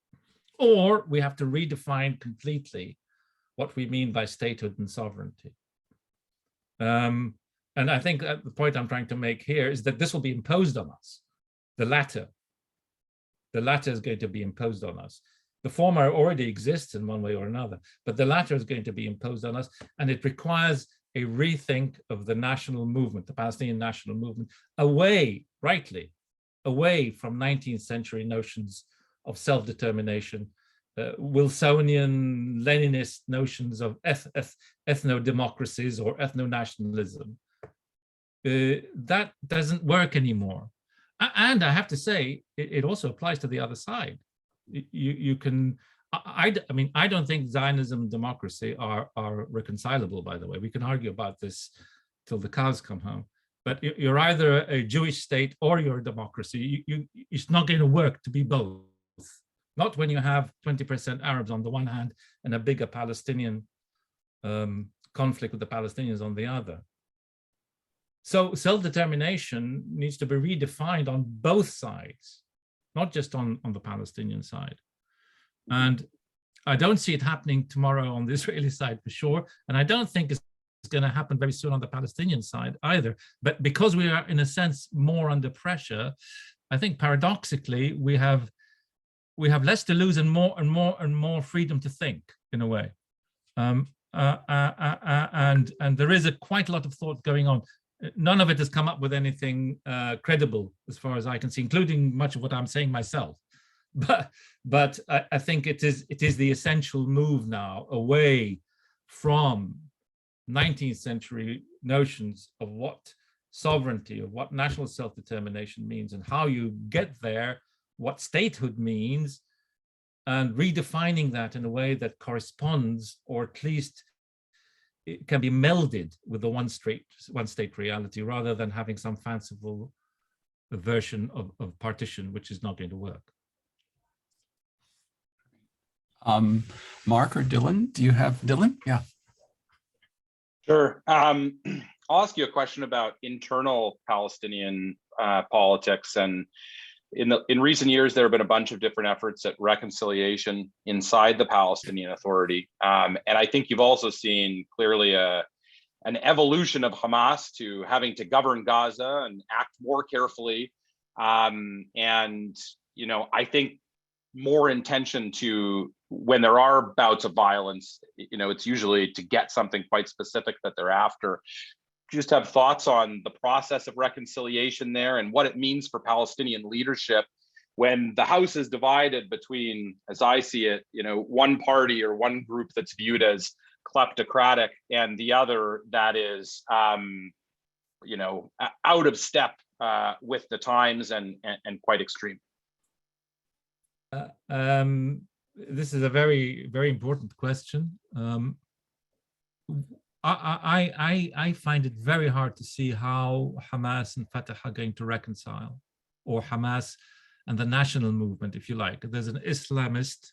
or we have to redefine completely what we mean by statehood and sovereignty. And I think the point I'm trying to make here is that this will be imposed on us. The latter is going to be imposed on us. The former already exists in one way or another, but the latter is going to be imposed on us, and it requires a rethink of the national movement, the Palestinian national movement, away from 19th century notions of self-determination, Wilsonian, Leninist notions of ethno-democracies or ethno-nationalism. That doesn't work anymore. And I have to say, it also applies to the other side. I don't think Zionism and democracy are reconcilable, by the way. We can argue about this till the cows come home. But you're either a Jewish state or you're a democracy. It's not going to work to be both. Not when you have 20% Arabs on the one hand and a bigger Palestinian conflict with the Palestinians on the other. So self-determination needs to be redefined on both sides, not just on the Palestinian side. And I don't see it happening tomorrow on the Israeli side for sure. And I don't think it's going to happen very soon on the Palestinian side either. But because we are, in a sense, more under pressure, I think paradoxically, we have less to lose and more freedom to think, in a way. And there is quite a lot of thought going on. None of it has come up with anything credible, as far as I can see, including much of what I'm saying myself. But I think it is the essential move now away from 19th century notions of what sovereignty, of what national self-determination means, and how you get there, what statehood means, and redefining that in a way that corresponds, or at least it can be melded with the one state reality, rather than having some fanciful version of partition, which is not going to work. Mark or Dylan, do you have Dylan? Yeah. Sure. I'll ask you a question about internal Palestinian politics. And in recent years, there have been a bunch of different efforts at reconciliation inside the Palestinian Authority. And I think you've also seen clearly an evolution of Hamas to having to govern Gaza and act more carefully. And, you know, I think more intention to, when there are bouts of violence, you know, it's usually to get something quite specific that they're after. Just have thoughts on the process of reconciliation there and what it means for Palestinian leadership when the House is divided between, as I see it, you know, one party or one group that's viewed as kleptocratic and the other that is, you know, out of step with the times and quite extreme. This is a very, very important question. I find it very hard to see how Hamas and Fatah are going to reconcile, or Hamas and the national movement, if you like. There's an Islamist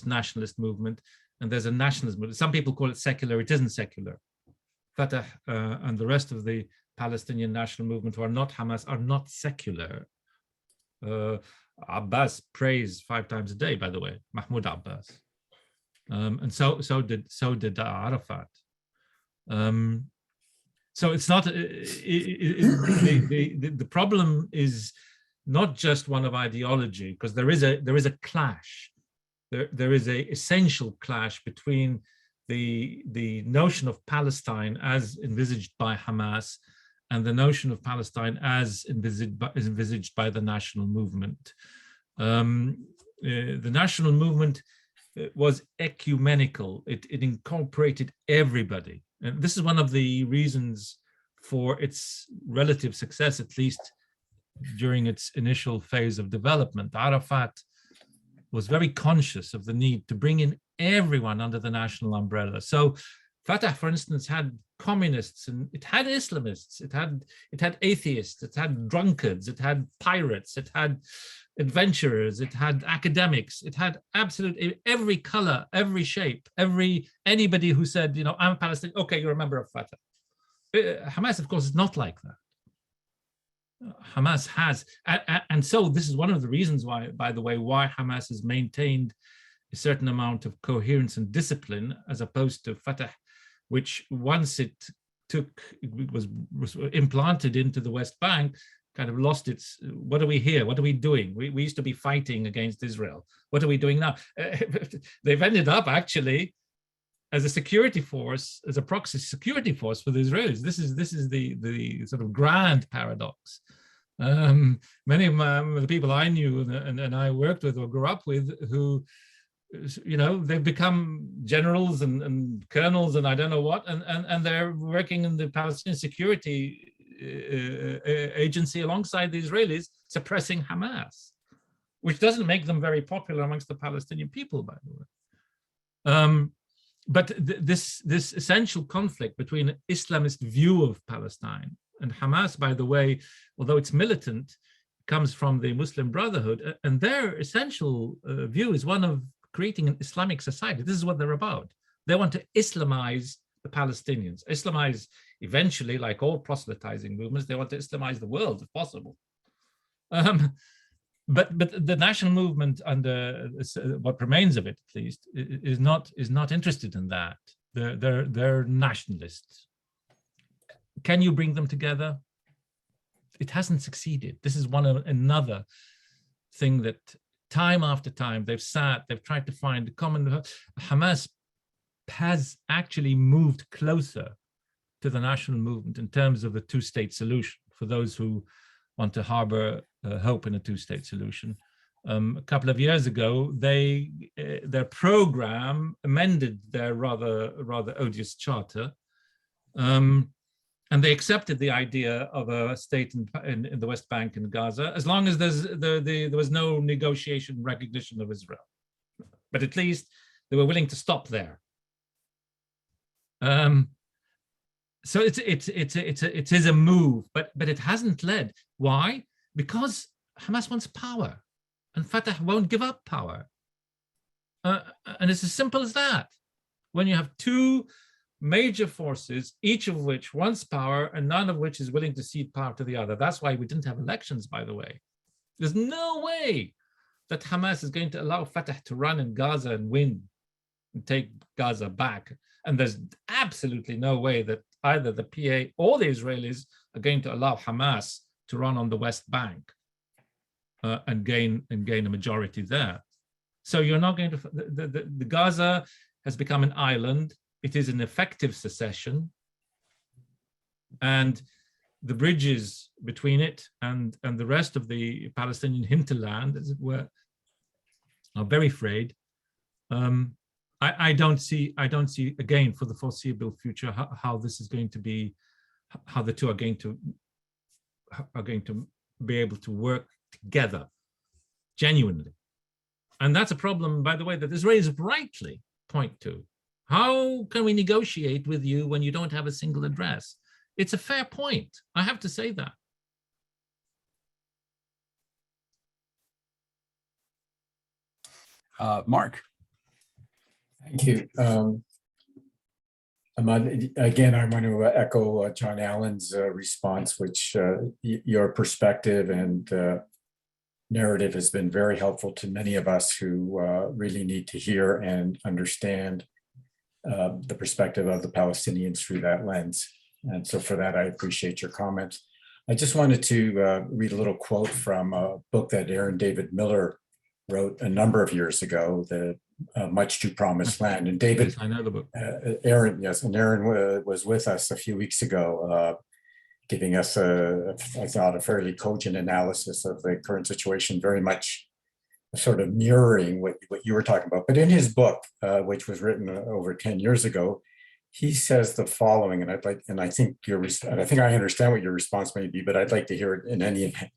nationalist movement, and there's a nationalist movement. Some people call it secular. It isn't secular. Fatah and the rest of the Palestinian national movement, who are not Hamas, are not secular. Abbas prays 5 times a day, by the way, Mahmoud Abbas. And so did Arafat. So it's not the problem is not just one of ideology, because there is a clash. There is a essential clash between the notion of Palestine as envisaged by Hamas and the notion of Palestine as envisaged by the national movement. The national movement was ecumenical. It incorporated everybody. And this is one of the reasons for its relative success, at least during its initial phase of development. Arafat was very conscious of the need to bring in everyone under the national umbrella. So Fatah, for instance, had communists, and it had Islamists, it had atheists, it had drunkards, it had pirates, it had adventurers, it had academics, it had absolutely every color, every shape, anybody who said, you know, I'm Palestinian, okay, you're a member of Fatah. Hamas, of course, is not like that. Hamas has, and so this is one of the reasons why, by the way, why Hamas has maintained a certain amount of coherence and discipline, as opposed to Fatah, which once it was implanted into the West Bank, kind of lost its, what are we here? What are we doing? We used to be fighting against Israel. What are we doing now? They've ended up actually as a security force, as a proxy security force for the Israelis. This is the sort of grand paradox. Many of the people I knew and I worked with or grew up with, who, you know, they've become generals and colonels and I don't know what, and they're working in the Palestinian security agency alongside the Israelis, suppressing Hamas, which doesn't make them very popular amongst the Palestinian people, by the way. But this essential conflict between an Islamist view of Palestine and Hamas, by the way, although it's militant, comes from the Muslim Brotherhood, and their essential view is one of creating an Islamic society. This is what they're about. They want to Islamize the Palestinians, Islamize eventually, like all proselytizing movements, they want to Islamize the world if possible. But the national movement, under what remains of it at least, is not interested in that. They're nationalists. Can you bring them together? It hasn't succeeded. This is another thing that time after time they've tried to find a common. Hamas has actually moved closer to the national movement in terms of the two-state solution, for those who want to harbor hope in a two-state solution. A couple of years ago, their program amended their rather odious charter, And they accepted the idea of a state in the West Bank and Gaza, as long as there was no negotiation recognition of Israel. But at least they were willing to stop there. So it is a move, but it hasn't led. Why? Because Hamas wants power, and Fatah won't give up power. And it's as simple as that. When you have two major forces, each of which wants power and none of which is willing to cede power to the other. That's why we didn't have elections, by the way. There's no way that Hamas is going to allow Fatah to run in Gaza and win and take Gaza back. And there's absolutely no way that either the PA or the Israelis are going to allow Hamas to run on the West Bank and gain a majority there. So you're not going to, the Gaza has become an island. It is an effective secession, and the bridges between it and the rest of the Palestinian hinterland, as it were, are very frayed. I don't see again for the foreseeable future how this is going to be, how the two are going to be able to work together genuinely. And that's a problem, by the way, that Israelis rightly point to. How can we negotiate with you when you don't have a single address? It's a fair point. I have to say that. Mark. Thank you. Again, I want to echo John Allen's response, which your perspective and narrative has been very helpful to many of us who really need to hear and understand the perspective of the Palestinians through that lens. And so for that, I appreciate your comments. I just wanted to read a little quote from a book that Aaron David Miller wrote a number of years ago, The Much Too Promised Land. And David, I know the book. Aaron, yes, and Aaron was with us a few weeks ago, giving us I thought, a fairly cogent analysis of the current situation, very much sort of mirroring what you were talking about. But in his book, which was written over 10 years ago, he says the following, and I think I understand what your response may be, but I'd like to hear it in any event.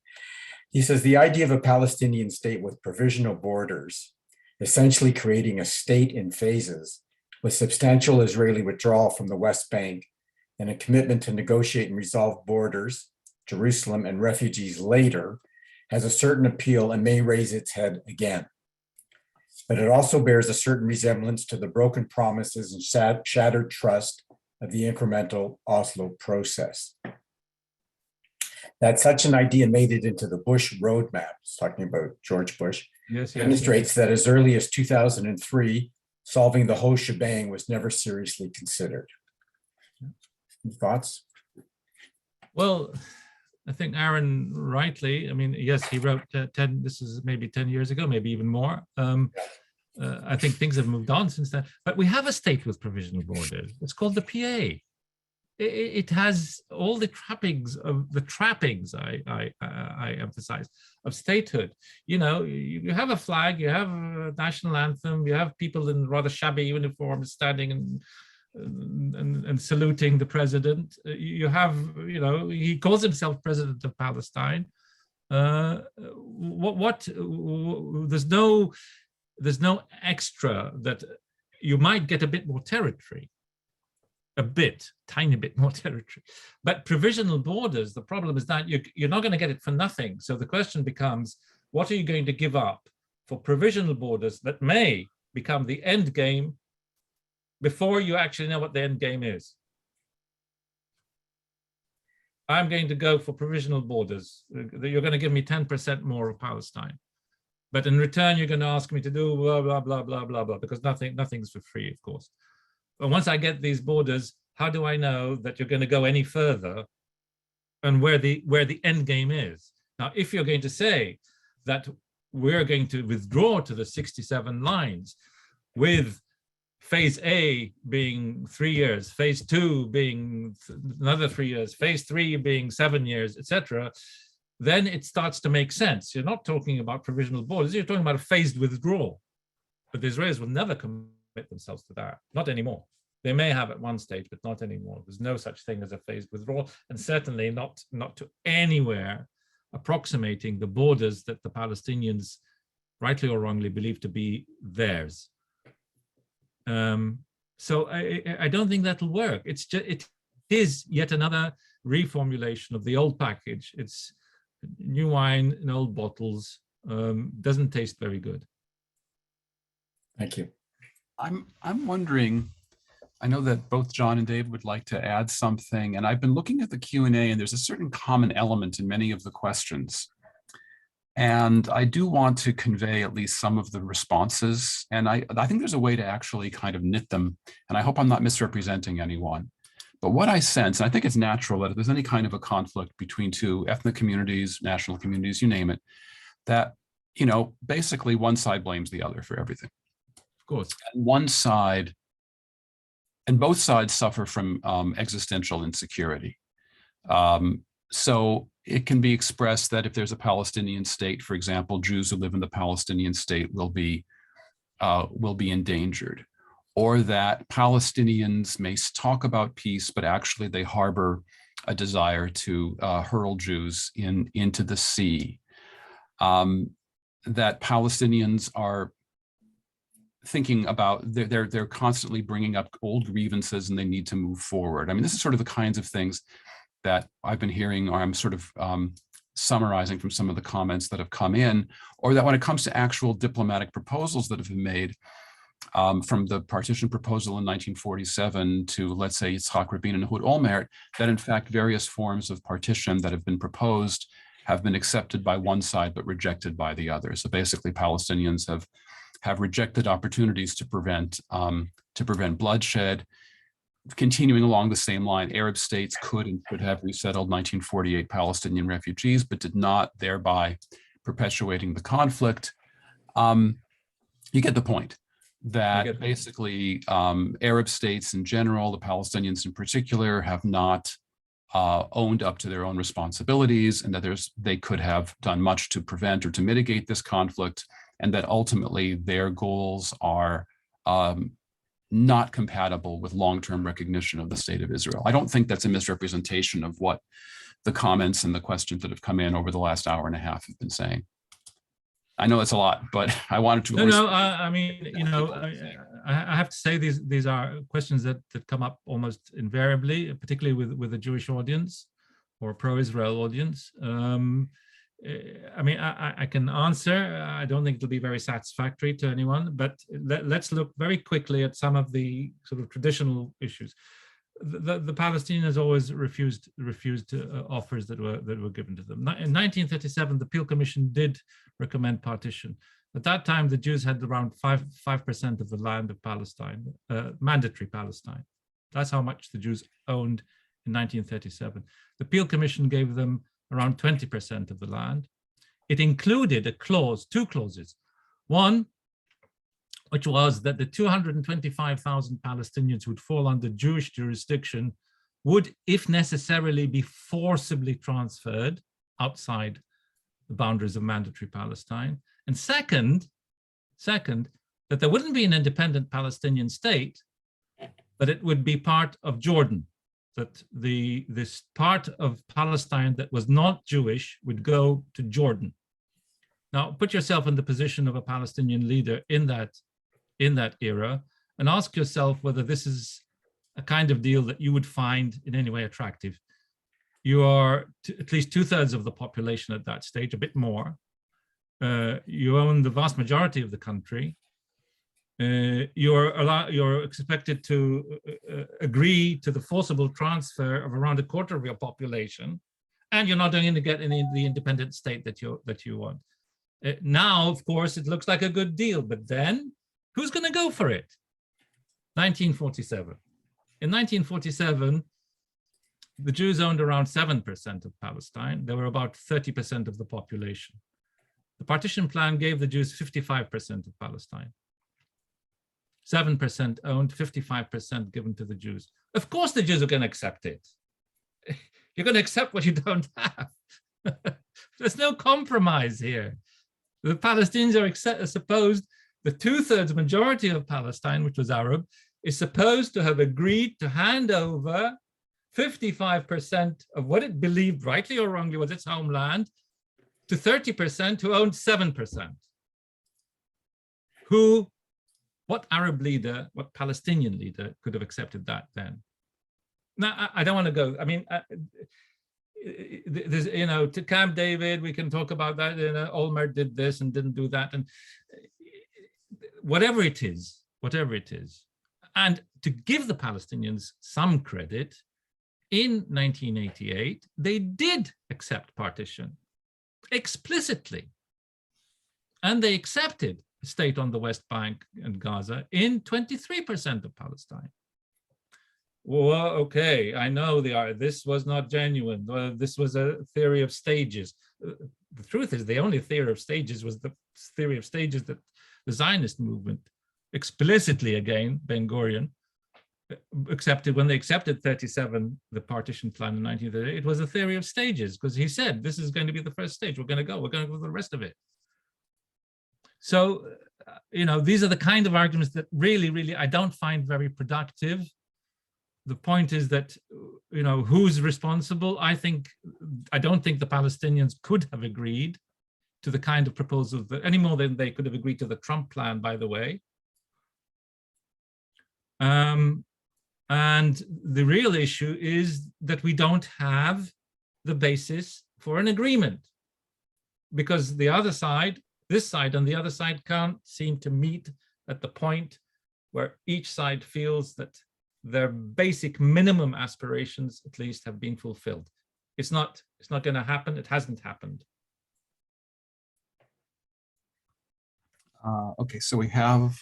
He says, the idea of a Palestinian state with provisional borders, essentially creating a state in phases with substantial Israeli withdrawal from the West Bank and a commitment to negotiate and resolve borders, Jerusalem, and refugees later, has a certain appeal and may raise its head again. But it also bears a certain resemblance to the broken promises and shattered trust of the incremental Oslo process. That such an idea made it into the Bush roadmap, talking about George Bush, demonstrates that as early as 2003, solving the whole shebang was never seriously considered. Thoughts? Well, I think Aaron rightly, I mean, yes, he wrote 10, this is maybe 10 years ago, maybe even more. I think things have moved on since then, but we have a state with provisional borders. It's called the PA. It has all the trappings, I emphasize, of statehood. You know, you have a flag, you have a national anthem, you have people in rather shabby uniforms standing and saluting the president. You have, you know, he calls himself president of Palestine. There's no extra that you might get a bit more territory. Tiny bit more territory. But provisional borders, the problem is that you're not going to get it for nothing. So the question becomes, what are you going to give up for provisional borders that may become the end game before you actually know what the end game is? I'm going to go for provisional borders. You're going to give me 10% more of Palestine. But in return, you're going to ask me to do blah, blah, blah, blah, blah, blah, because nothing's for free, of course. But once I get these borders, how do I know that you're going to go any further and where the end game is? Now, if you're going to say that we're going to withdraw to the 67 lines with phase A being 3 years, phase 2 being another 3 years, phase 3 being 7 years, etc., then it starts to make sense. You're not talking about provisional borders, you're talking about a phased withdrawal. But the Israelis will never commit themselves to that, not anymore. They may have at one stage, but not anymore. There's no such thing as a phased withdrawal, and certainly not to anywhere approximating the borders that the Palestinians, rightly or wrongly, believe to be theirs. So I don't think that'll work. It is yet another reformulation of the old package. It's new wine in old bottles. Doesn't taste very good. Thank you. I'm wondering, I know that both John and Dave would like to add something, and I've been looking at the Q&A, and there's a certain common element in many of the questions. And I do want to convey at least some of the responses. And I think there's a way to actually kind of knit them. And I hope I'm not misrepresenting anyone. But what I sense, and I think it's natural that if there's any kind of a conflict between two ethnic communities, national communities, you name it, that, you know, basically one side blames the other for everything. Of course. And one side, and both sides suffer from existential insecurity. So it can be expressed that if there's a Palestinian state, for example, Jews who live in the Palestinian state will be endangered, or that Palestinians may talk about peace, but actually they harbor a desire to hurl Jews into the sea. That Palestinians are thinking about, they're constantly bringing up old grievances and they need to move forward. I mean, this is sort of the kinds of things that I've been hearing, or I'm sort of summarizing from some of the comments that have come in, or that when it comes to actual diplomatic proposals that have been made, from the partition proposal in 1947 to, let's say, Yitzhak Rabin and Ehud Olmert, that in fact various forms of partition that have been proposed have been accepted by one side but rejected by the other. So basically, Palestinians have rejected opportunities to prevent bloodshed. Continuing along the same line, Arab states could and could have resettled 1948 Palestinian refugees, but did not, thereby perpetuating the conflict. You get the point that basically Arab states in general, the Palestinians in particular, have not owned up to their own responsibilities, and that they could have done much to prevent or to mitigate this conflict, and that ultimately their goals are not compatible with long-term recognition of the state of Israel. I don't think that's a misrepresentation of what the comments and the questions that have come in over the last hour and a half have been saying. I know it's a lot, but I wanted to. I mean, you know, I have to say these are questions that come up almost invariably, particularly with a Jewish audience or a pro-Israel audience. I mean, I can answer. I don't think it'll be very satisfactory to anyone, but let's look very quickly at some of the sort of traditional issues. The Palestinians always refused offers that were given to them. In 1937, the Peel Commission did recommend partition. At that time, the Jews had around 5% of the land of Palestine, mandatory Palestine. That's how much the Jews owned in 1937. The Peel Commission gave them around 20% of the land. It included a clause, two clauses. One, which was that the 225,000 Palestinians who would fall under Jewish jurisdiction would, if necessarily, be forcibly transferred outside the boundaries of mandatory Palestine. And second, that there wouldn't be an independent Palestinian state, but it would be part of Jordan, that this part of Palestine that was not Jewish would go to Jordan. Now, put yourself in the position of a Palestinian leader in that era and ask yourself whether this is a kind of deal that you would find in any way attractive. You are at least 2/3 of the population at that stage, a bit more. You own the vast majority of the country. You're expected to agree to the forcible transfer of around 1/4 of your population, and you're not going to get the independent state that you want. Now, of course, it looks like a good deal, but then who's going to go for it? 1947. In 1947, the Jews owned around 7% of Palestine. They were about 30% of the population. The partition plan gave the Jews 55% of Palestine. 7% owned, 55% given to the Jews. Of course, the Jews are going to accept it. You're going to accept what you don't have. There's no compromise here. The Palestinians are supposed, the 2/3 majority of Palestine, which was Arab, is supposed to have agreed to hand over 55% of what it believed, rightly or wrongly, was its homeland to 30% who owned 7%. What Arab leader, what Palestinian leader could have accepted that then? Now, I don't want to go, I mean, there's, you know, to Camp David, we can talk about that, you know, Olmert did this and didn't do that, and whatever it is. And to give the Palestinians some credit, in 1988, they did accept partition explicitly. And they accepted a state on the West Bank and Gaza in 23% of Palestine. Well, okay, I know this was not genuine. This was a theory of stages. The truth is, the only theory of stages was the theory of stages that the Zionist movement explicitly, again, Ben-Gurion, accepted when they accepted 37, the partition plan in 1938. It was a theory of stages, because he said, this is going to be the first stage. We're going to go for the rest of it. So, you know, these are the kind of arguments that really, I don't find very productive. The point is that, you know, who's responsible? I don't think the Palestinians could have agreed to the kind of proposals that, any more than they could have agreed to the Trump plan, by the way. And the real issue is that we don't have the basis for an agreement, because the other side, this side and the other side, can't seem to meet at the point where each side feels that their basic minimum aspirations at least have been fulfilled. It's not going to happen. It hasn't happened. Okay, so we have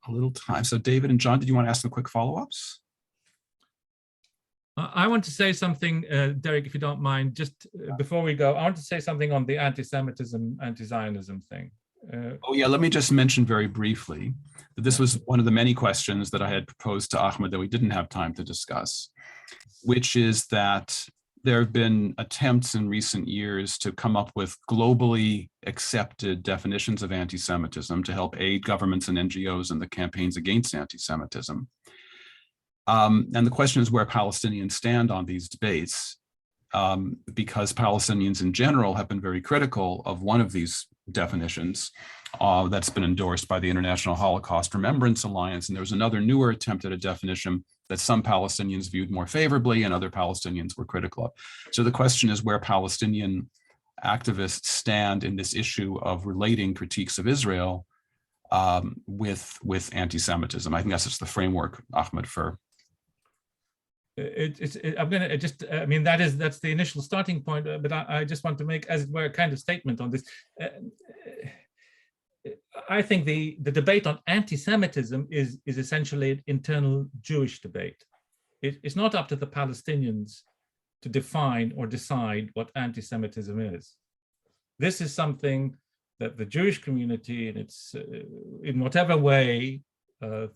a little time. So David and John, did you want to ask some quick follow-ups? I want to say something, Derek, if you don't mind, just before we go. I want to say something on the anti-Semitism, anti-Zionism thing. Oh yeah, let me just mention very briefly that this was one of the many questions that I had proposed to Ahmed that we didn't have time to discuss, which is that there have been attempts in recent years to come up with globally accepted definitions of anti-Semitism to help aid governments and NGOs in the campaigns against anti-Semitism. And the question is where Palestinians stand on these debates, because Palestinians in general have been very critical of one of these definitions that's been endorsed by the International Holocaust Remembrance Alliance. And there was another newer attempt at a definition that some Palestinians viewed more favorably and other Palestinians were critical of. So the question is where Palestinian activists stand in this issue of relating critiques of Israel with anti-Semitism. I think that's just the framework, Ahmed, for. I'm going to just, I mean, that's the initial starting point, but I just want to make, as it were, a kind of statement on this. I think the debate on anti-Semitism is essentially an internal Jewish debate. It's not up to the Palestinians to define or decide what anti-Semitism is. This is something that the Jewish community, in its in whatever way,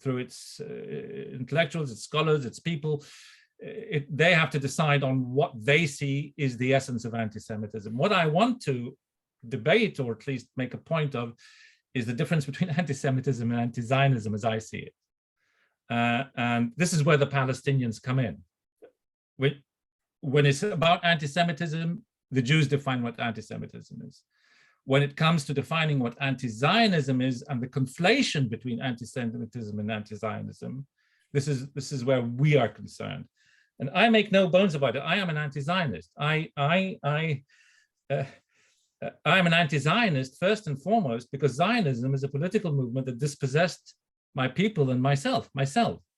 through its intellectuals, its scholars, its people, they have to decide on what they see is the essence of anti-Semitism. What I want to debate, or at least make a point of, is the difference between anti-Semitism and anti-Zionism as I see it. And this is where the Palestinians come in. When it's about anti-Semitism, the Jews define what anti-Semitism is. When it comes to defining what anti-Zionism is and the conflation between anti-Semitism and anti-Zionism, this is where we are concerned. And I make no bones about it. I am an anti-Zionist. I'm an anti-Zionist first and foremost because Zionism is a political movement that dispossessed my people and myself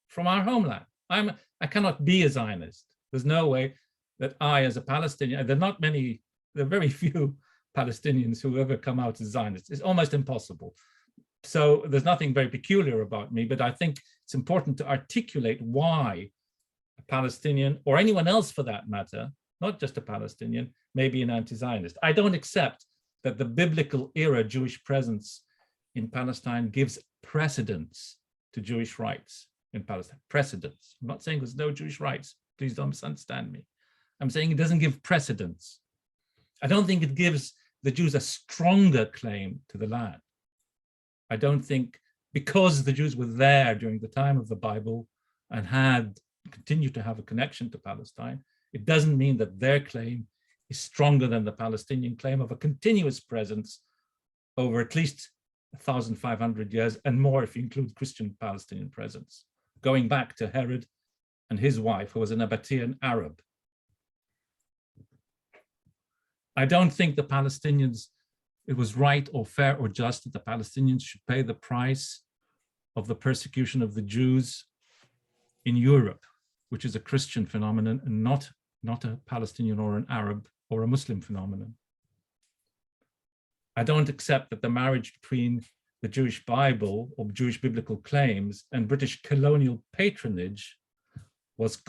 from our homeland. I cannot be a Zionist. There's no way that I, as a Palestinian, there are very few Palestinians who ever come out as Zionists. It's almost impossible. So there's nothing very peculiar about me, but I think it's important to articulate why a Palestinian, or anyone else for that matter, not just a Palestinian, may be an anti-Zionist. I don't accept that the biblical era Jewish presence in Palestine gives precedence to Jewish rights in Palestine. Precedence. I'm not saying there's no Jewish rights. Please don't misunderstand me. I'm saying it doesn't give precedence. I don't think it gives the Jews a stronger claim to the land. I don't think because the Jews were there during the time of the Bible and had continued to have a connection to Palestine, it doesn't mean that their claim is stronger than the Palestinian claim of a continuous presence over at least 1,500 years and more if you include Christian Palestinian presence, going back to Herod and his wife, who was a Nabatean Arab. I don't think the Palestinians, it was right or fair or just that the Palestinians should pay the price of the persecution of the Jews in Europe, which is a Christian phenomenon and not a Palestinian or an Arab or a Muslim phenomenon. I don't accept that the marriage between the Jewish Bible or Jewish biblical claims and British colonial patronage was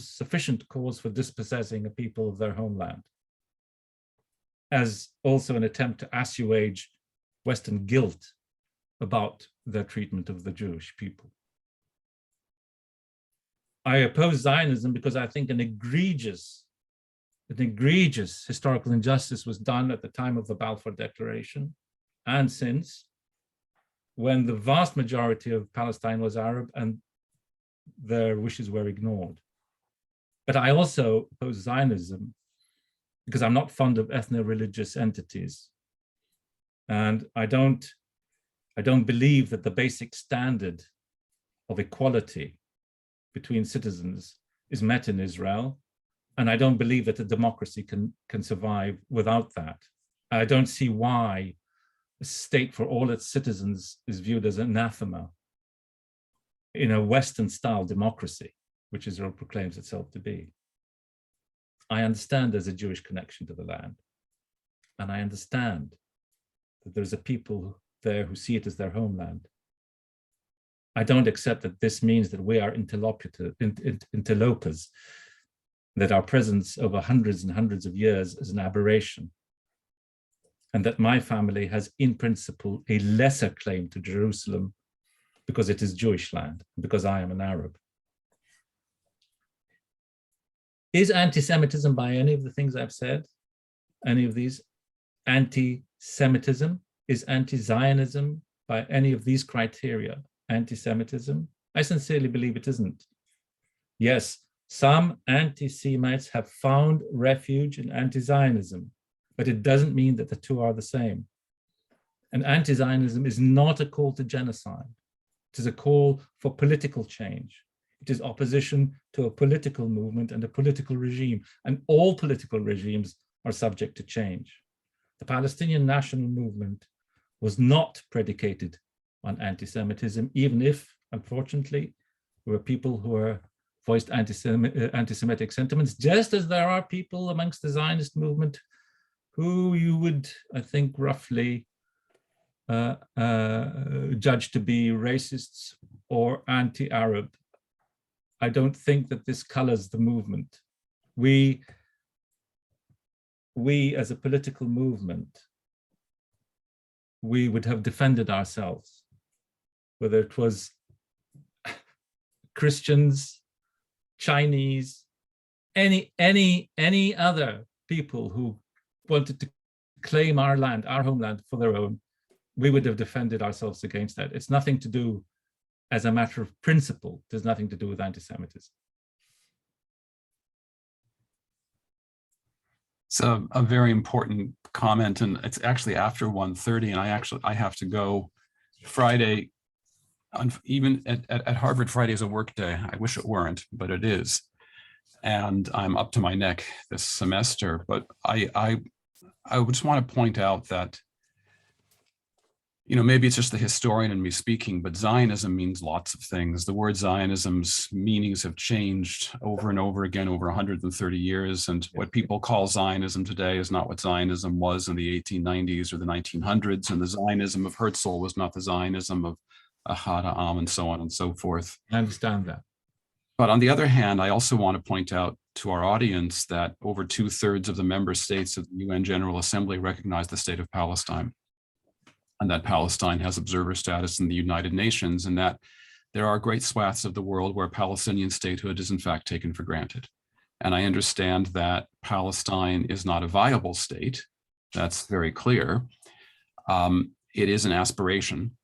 sufficient cause for dispossessing a people of their homeland, as also an attempt to assuage Western guilt about their treatment of the Jewish people. I oppose Zionism because I think an egregious historical injustice was done at the time of the Balfour Declaration and since, when the vast majority of Palestine was Arab and their wishes were ignored. But I also oppose Zionism because I'm not fond of ethno-religious entities. And I don't believe that the basic standard of equality between citizens is met in Israel. And I don't believe that a democracy can survive without that. I don't see why a state for all its citizens is viewed as anathema in a Western-style democracy, which Israel proclaims itself to be. I understand there's a Jewish connection to the land. And I understand that there's a people there who see it as their homeland. I don't accept that this means that we are interlopers, that our presence over hundreds and hundreds of years is an aberration, and that my family has in principle a lesser claim to Jerusalem because it is Jewish land, because I am an Arab. Is anti-Semitism by any of the things I've said, any of these anti-Semitism? Is anti-Zionism by any of these criteria anti-Semitism? I sincerely believe it isn't. Yes, some anti-Semites have found refuge in anti-Zionism, but it doesn't mean that the two are the same. And anti-Zionism is not a call to genocide. It is a call for political change. It is opposition to a political movement and a political regime, and all political regimes are subject to change. The Palestinian national movement was not predicated on anti-Semitism, even if, unfortunately, there were people who were voiced anti-Semitic sentiments, just as there are people amongst the Zionist movement who you would, I think, roughly judge to be racists or anti-Arab. I don't think that this colors the movement. We as a political movement, we would have defended ourselves, whether it was Christians, Chinese, any other people who wanted to claim our land, our homeland, for their own, we would have defended ourselves against that. It's nothing to do, as a matter of principle, there's nothing to do with anti-Semitism. It's a very important comment, and it's actually after 1:30, and I have to go. Friday, even at Harvard, Friday is a work day. I wish it weren't, but it is. And I'm up to my neck this semester. But I just want to point out that, you know, maybe it's just the historian in me speaking, but Zionism means lots of things. The word Zionism's meanings have changed over and over again over 130 years. And what people call Zionism today is not what Zionism was in the 1890s or the 1900s. And the Zionism of Herzl was not the Zionism of Ahad Ha'am and so on and so forth. I understand that. But on the other hand, I also want to point out to our audience that over 2/3 of the member states of the UN General Assembly recognize the state of Palestine, and that Palestine has observer status in the United Nations, and that there are great swaths of the world where Palestinian statehood is in fact taken for granted. And I understand that Palestine is not a viable state. That's very clear. It is an aspiration.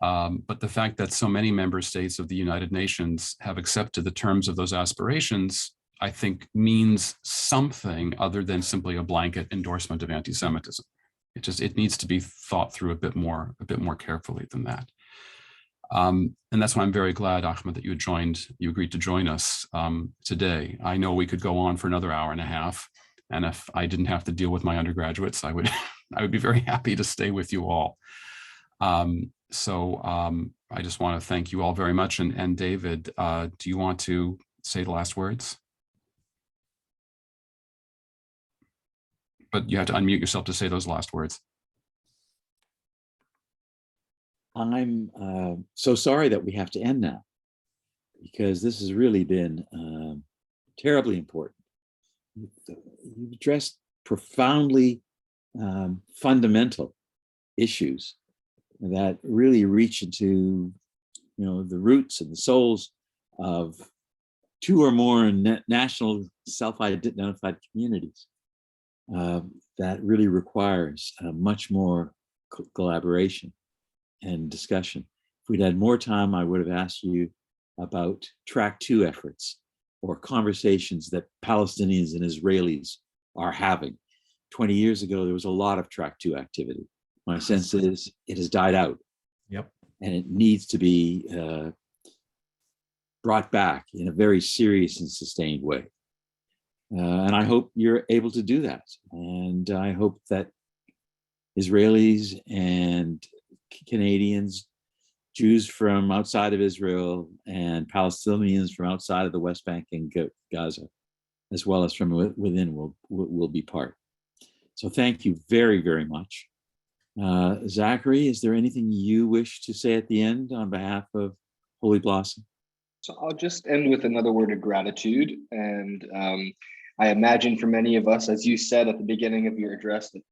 But the fact that so many member states of the United Nations have accepted the terms of those aspirations, I think, means something other than simply a blanket endorsement of anti-Semitism. It needs to be thought through a bit more carefully than that. And that's why I'm very glad, Ahmed, that you agreed to join us today. I know we could go on for another hour and a half, and if I didn't have to deal with my undergraduates, I would I would be very happy to stay with you all. So I just want to thank you all very much. And David, do you want to say the last words? But you have to unmute yourself to say those last words. I'm so sorry that we have to end now, because this has really been terribly important. You've addressed profoundly fundamental issues that really reach into, the roots and the souls of two or more national self-identified communities. That really requires much more collaboration and discussion. If we'd had more time, I would have asked you about track 2 efforts or conversations that Palestinians and Israelis are having. 20 years ago, there was a lot of track 2 activity. My sense is it has died out. Yep. And it needs to be brought back in a very serious and sustained way. And I hope you're able to do that. And I hope that Israelis and Canadians, Jews from outside of Israel, and Palestinians from outside of the West Bank and Gaza, as well as from within, will be part. So thank you very, very much. Zachary, is there anything you wish to say at the end on behalf of Holy Blossom? So I'll just end with another word of gratitude. And I imagine for many of us, as you said at the beginning of your address, that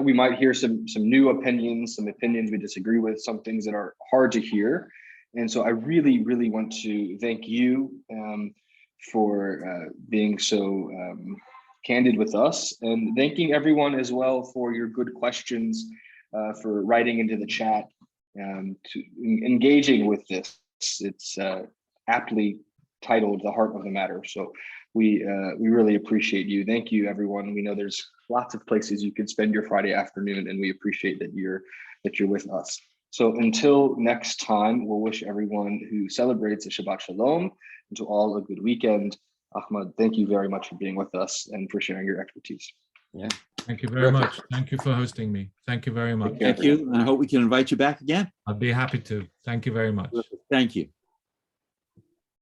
we might hear some new opinions, some opinions we disagree with, some things that are hard to hear. And so I really, really want to thank you for being so candid with us, and thanking everyone as well for your good questions, for writing into the chat, to engaging with this. It's aptly titled "The Heart of the Matter." So we really appreciate you. Thank you, everyone. We know there's lots of places you could spend your Friday afternoon, and we appreciate that you're with us. So until next time, we'll wish everyone who celebrates a Shabbat Shalom, and to all a good weekend. Ahmed, thank you very much for being with us and for sharing your expertise. Yeah. Thank you very much. Thank you for hosting me. Thank you very much. Thank you. And I hope we can invite you back again. I'd be happy to. Thank you very much. Thank you.